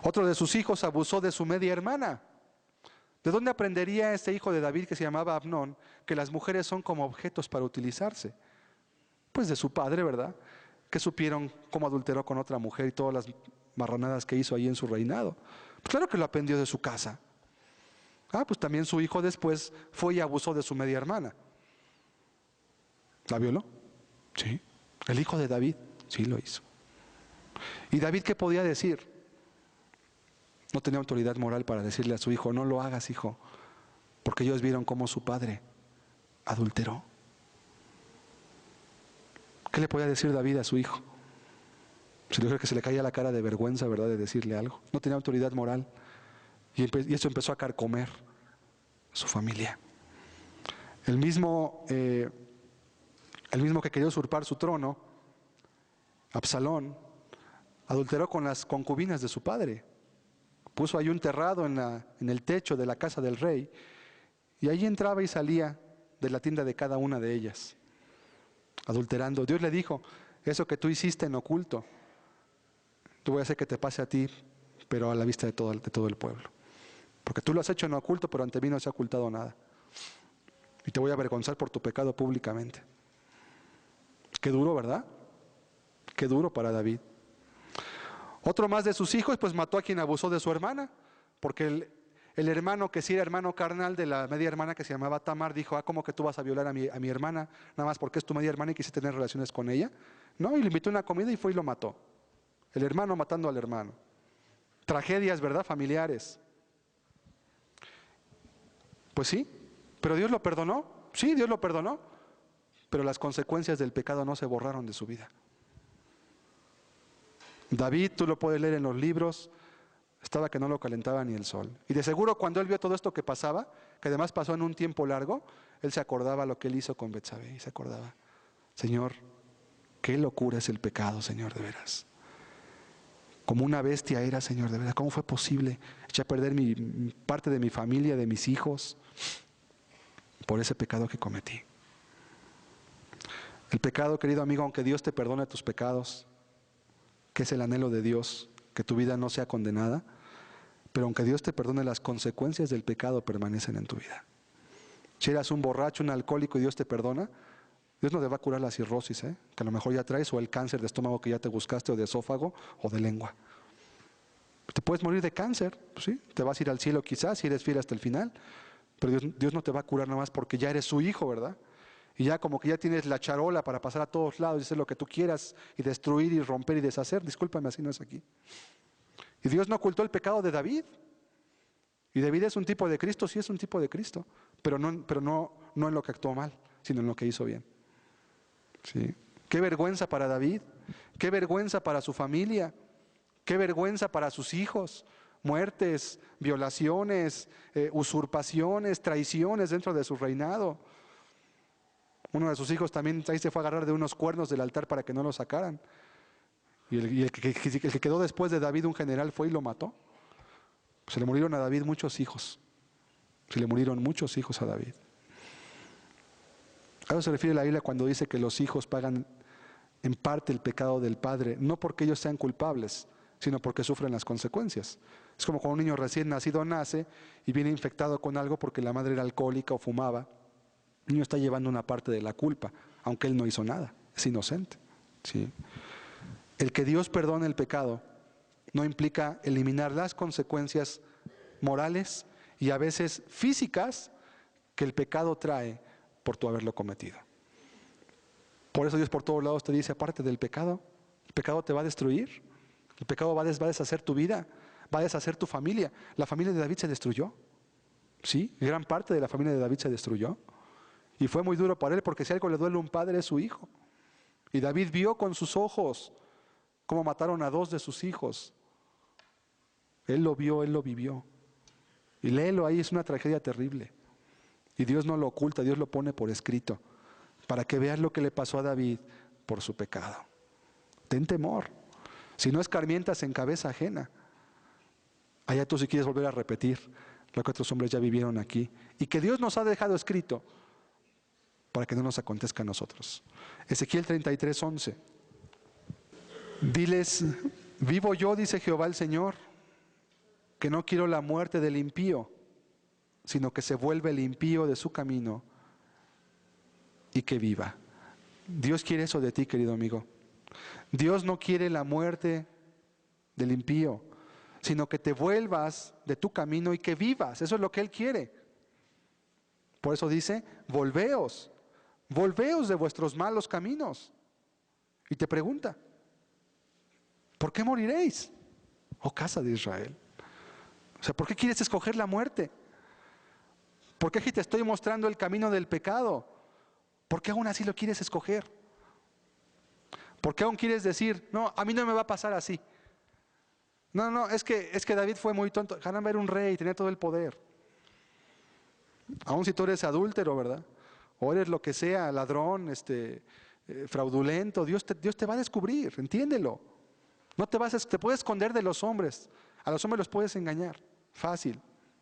Otro de sus hijos abusó de su media hermana. ¿De dónde aprendería este hijo de David que se llamaba Abnón que las mujeres son como objetos para utilizarse? Pues de su padre, ¿verdad? Que supieron cómo adulteró con otra mujer y todas las marranadas que hizo ahí en su reinado. Pues claro que lo aprendió de su casa. Pues también su hijo después fue y abusó de su media hermana. ¿La violó? Sí. El hijo de David, sí lo hizo. ¿Y David qué podía decir? No tenía autoridad moral para decirle a su hijo, no lo hagas, hijo, porque ellos vieron cómo su padre adulteró. ¿Qué le podía decir David a su hijo? Se le dijo que se le caía la cara de vergüenza, ¿verdad?, de decirle algo. No tenía autoridad moral. Y eso empezó a carcomer a su familia. El mismo que quería usurpar su trono, Absalón, adulteró con las concubinas de su padre. Puso ahí un terrado en el techo de la casa del rey y allí entraba y salía de la tienda de cada una de ellas, adulterando. Dios le dijo, eso que tú hiciste en oculto, yo voy a hacer que te pase a ti, pero a la vista de todo el pueblo. Porque tú lo has hecho en oculto, pero ante mí no se ha ocultado nada. Y te voy a avergonzar por tu pecado públicamente. Qué duro, ¿verdad? Qué duro para David. Otro más de sus hijos, pues mató a quien abusó de su hermana, porque el hermano que sí era hermano carnal de la media hermana que se llamaba Tamar, dijo, ¿cómo que tú vas a violar a mi hermana? Nada más porque es tu media hermana y quise tener relaciones con ella. No, y le invitó a una comida y fue y lo mató. El hermano matando al hermano. Tragedias, ¿verdad? Familiares. Pues sí, pero Dios lo perdonó. Sí, Dios lo perdonó. Pero las consecuencias del pecado no se borraron de su vida. David, tú lo puedes leer en los libros, estaba que no lo calentaba ni el sol. Y de seguro cuando él vio todo esto que pasaba, que además pasó en un tiempo largo, él se acordaba lo que él hizo con Betsabé y se acordaba, Señor, qué locura es el pecado, Señor, de veras. Como una bestia era, Señor, de veras. ¿Cómo fue posible? Eché a perder parte de mi familia, de mis hijos, por ese pecado que cometí. El pecado, querido amigo, aunque Dios te perdone tus pecados, que es el anhelo de Dios, que tu vida no sea condenada, pero aunque Dios te perdone, las consecuencias del pecado permanecen en tu vida. Si eras un borracho, un alcohólico y Dios te perdona, Dios no te va a curar la cirrosis, que a lo mejor ya traes, o el cáncer de estómago que ya te buscaste, o de esófago, o de lengua. Te puedes morir de cáncer, ¿sí? Te vas a ir al cielo quizás, si eres fiel hasta el final, pero Dios no te va a curar nada más porque ya eres su hijo, ¿verdad? Y ya como que ya tienes la charola para pasar a todos lados y hacer lo que tú quieras, y destruir, y romper, y deshacer. Discúlpame, así no es aquí. Y Dios no ocultó el pecado de David. Y David es un tipo de Cristo, sí es un tipo de Cristo, pero no en lo que actuó mal, sino en lo que hizo bien. ¿Sí? Qué vergüenza para David, qué vergüenza para su familia, qué vergüenza para sus hijos. Muertes, violaciones, usurpaciones, traiciones dentro de su reinado. Uno de sus hijos también ahí se fue a agarrar de unos cuernos del altar para que no lo sacaran. Y el que quedó después de David, un general, fue y lo mató. Se le murieron a David muchos hijos. Se le murieron muchos hijos a David. A eso se refiere la Biblia cuando dice que los hijos pagan en parte el pecado del padre, no porque ellos sean culpables, sino porque sufren las consecuencias. Es como cuando un niño recién nacido nace y viene infectado con algo porque la madre era alcohólica o fumaba. El niño está llevando una parte de la culpa, aunque él no hizo nada, es inocente. ¿Sí? El que Dios perdone el pecado no implica eliminar las consecuencias morales y a veces físicas que el pecado trae por tu haberlo cometido. Por eso Dios por todos lados te dice, aparte del pecado, el pecado te va a destruir, el pecado va a deshacer tu vida, va a deshacer tu familia. La familia de David se destruyó, ¿sí? Gran parte de la familia de David se destruyó. Y fue muy duro para él, porque si algo le duele a un padre es su hijo. Y David vio con sus ojos cómo mataron a 2 de sus hijos. Él lo vio, él lo vivió. Y léelo ahí, es una tragedia terrible. Y Dios no lo oculta, Dios lo pone por escrito, para que veas lo que le pasó a David por su pecado. Ten temor. Si no escarmientas en cabeza ajena. Allá tú si quieres volver a repetir lo que otros hombres ya vivieron aquí. Y que Dios nos ha dejado escrito para que no nos acontezca a nosotros. Ezequiel 33:11. Diles, vivo yo, dice Jehová el Señor, que no quiero la muerte del impío, sino que se vuelve el impío de su camino y que viva. Dios quiere eso de ti, querido amigo. Dios no quiere la muerte del impío, sino que te vuelvas de tu camino y que vivas. Eso es lo que Él quiere. Por eso dice, volveos de vuestros malos caminos. Y te pregunta, ¿por qué moriréis, oh casa de Israel? O sea, ¿por qué quieres escoger la muerte? ¿Por qué aquí te estoy mostrando el camino del pecado? ¿Por qué aún así lo quieres escoger? ¿Por qué aún quieres decir, no, a mí no me va a pasar así? No, es que David fue muy tonto. Caramba, era un rey, tenía todo el poder. Aún si tú eres adúltero, ¿verdad? O eres lo que sea, ladrón, fraudulento, Dios te va a descubrir, entiéndelo. No te puedes esconder de los hombres. A los hombres los puedes engañar, fácil.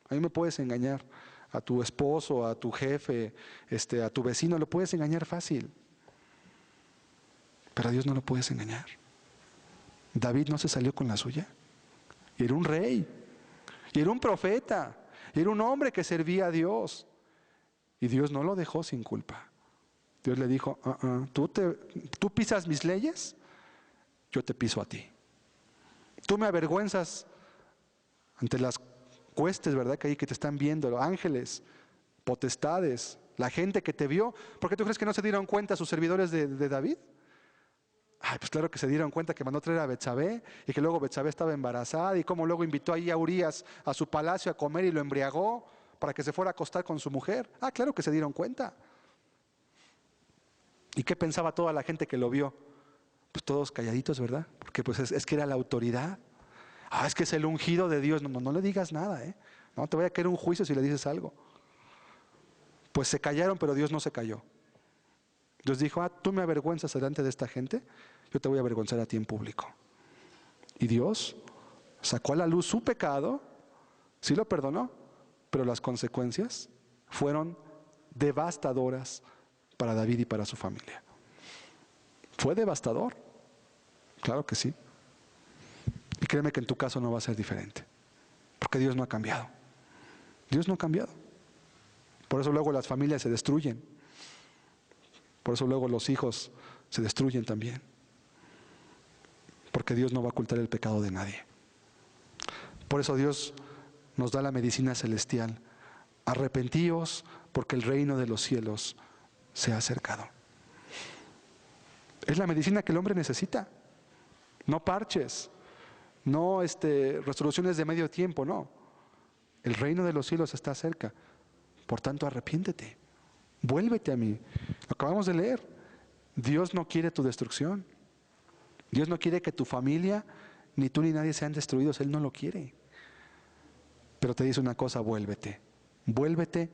A mí me puedes engañar. A tu esposo, a tu jefe, a tu vecino, lo puedes engañar fácil. Pero a Dios no lo puedes engañar. David no se salió con la suya. Y era un rey, y era un profeta, y era un hombre que servía a Dios. Y Dios no lo dejó sin culpa. Dios le dijo, tú pisas mis leyes, yo te piso a ti. Tú me avergüenzas ante las huestes, ¿verdad? Que te están viendo, los ángeles, potestades, la gente que te vio. ¿Por qué tú crees que no se dieron cuenta sus servidores de David? Ay, pues claro que se dieron cuenta que mandó traer a Betsabé y que luego Betsabé estaba embarazada y cómo luego invitó ahí a Urías a su palacio a comer y lo embriagó para que se fuera a acostar con su mujer. Ah, claro que se dieron cuenta. ¿Y qué pensaba toda la gente que lo vio? Pues todos calladitos, ¿verdad? Porque pues es que era la autoridad. Ah, es que es el ungido de Dios. No le digas nada, ¿eh? No, te voy a caer un juicio si le dices algo. Pues se callaron, pero Dios no se calló. Dios dijo, tú me avergüenzas delante de esta gente, yo te voy a avergonzar a ti en público. Y Dios sacó a la luz su pecado, sí lo perdonó, pero las consecuencias fueron devastadoras para David y para su familia. Fue devastador, claro que sí. Y créeme que en tu caso no va a ser diferente, porque Dios no ha cambiado. Dios no ha cambiado. Por eso luego las familias se destruyen. Por eso luego los hijos se destruyen también. Porque Dios no va a ocultar el pecado de nadie. Por eso Dios nos da la medicina celestial. Arrepentíos porque el reino de los cielos se ha acercado. Es la medicina que el hombre necesita. No parches, no resoluciones de medio tiempo, no. El reino de los cielos está cerca. Por tanto, arrepiéntete. Vuélvete a mí. Lo acabamos de leer. Dios no quiere tu destrucción. Dios no quiere que tu familia, ni tú ni nadie sean destruidos. Él no lo quiere. Pero te dice una cosa, vuélvete. Vuélvete,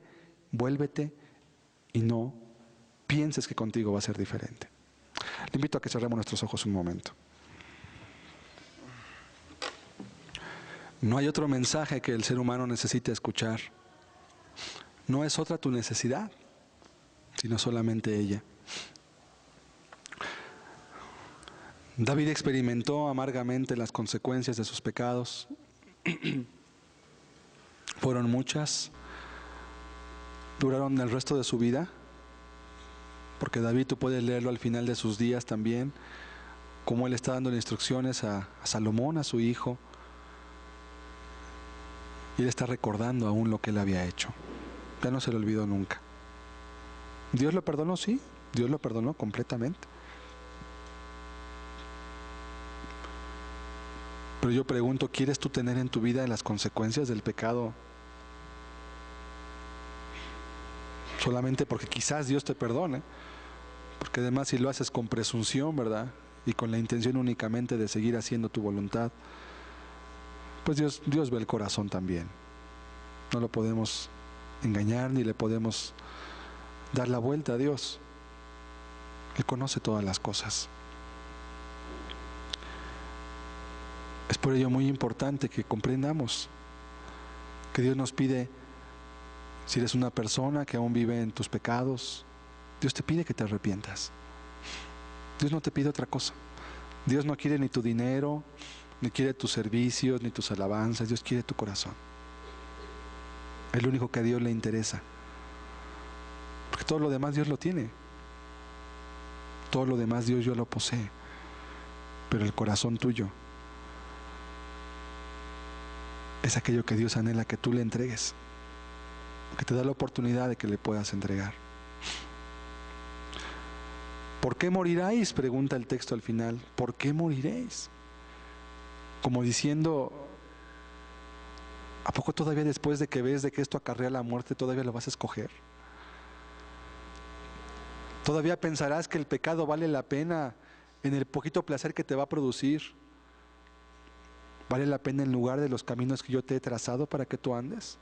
vuélvete y no pienses que contigo va a ser diferente. Le invito a que cerremos nuestros ojos un momento. No hay otro mensaje que el ser humano necesite escuchar. No es otra tu necesidad, sino solamente ella. David experimentó amargamente las consecuencias de sus pecados. Fueron muchas. Duraron el resto de su vida. Porque David, tú puedes leerlo al final de sus días también, cómo él está dando instrucciones a Salomón, a su hijo. Y él está recordando aún lo que él había hecho. Ya no se lo olvidó nunca. ¿Dios lo perdonó? Sí, Dios lo perdonó completamente. Pero yo pregunto, ¿quieres tú tener en tu vida las consecuencias del pecado? Solamente porque quizás Dios te perdone. Porque además si lo haces con presunción, ¿verdad? Y con la intención únicamente de seguir haciendo tu voluntad, pues Dios ve el corazón también. No lo podemos engañar ni le podemos dar la vuelta a Dios. Él conoce todas las cosas. Por ello, muy importante que comprendamos que Dios nos pide, si eres una persona que aún vive en tus pecados, Dios te pide que te arrepientas. Dios no te pide otra cosa. Dios no quiere ni tu dinero, ni quiere tus servicios, ni tus alabanzas. Dios quiere tu corazón. Es lo único que a Dios le interesa. Porque todo lo demás Dios lo tiene. Todo lo demás Dios ya lo posee. Pero el corazón tuyo es aquello que Dios anhela que tú le entregues, que te da la oportunidad de que le puedas entregar. ¿Por qué moriráis?, pregunta el texto al final. ¿Por qué moriréis? Como diciendo, ¿a poco todavía después de que ves de que esto acarrea la muerte, todavía lo vas a escoger? ¿Todavía pensarás que el pecado vale la pena en el poquito placer que te va a producir? ¿Vale la pena en lugar de los caminos que yo te he trazado para que tú andes?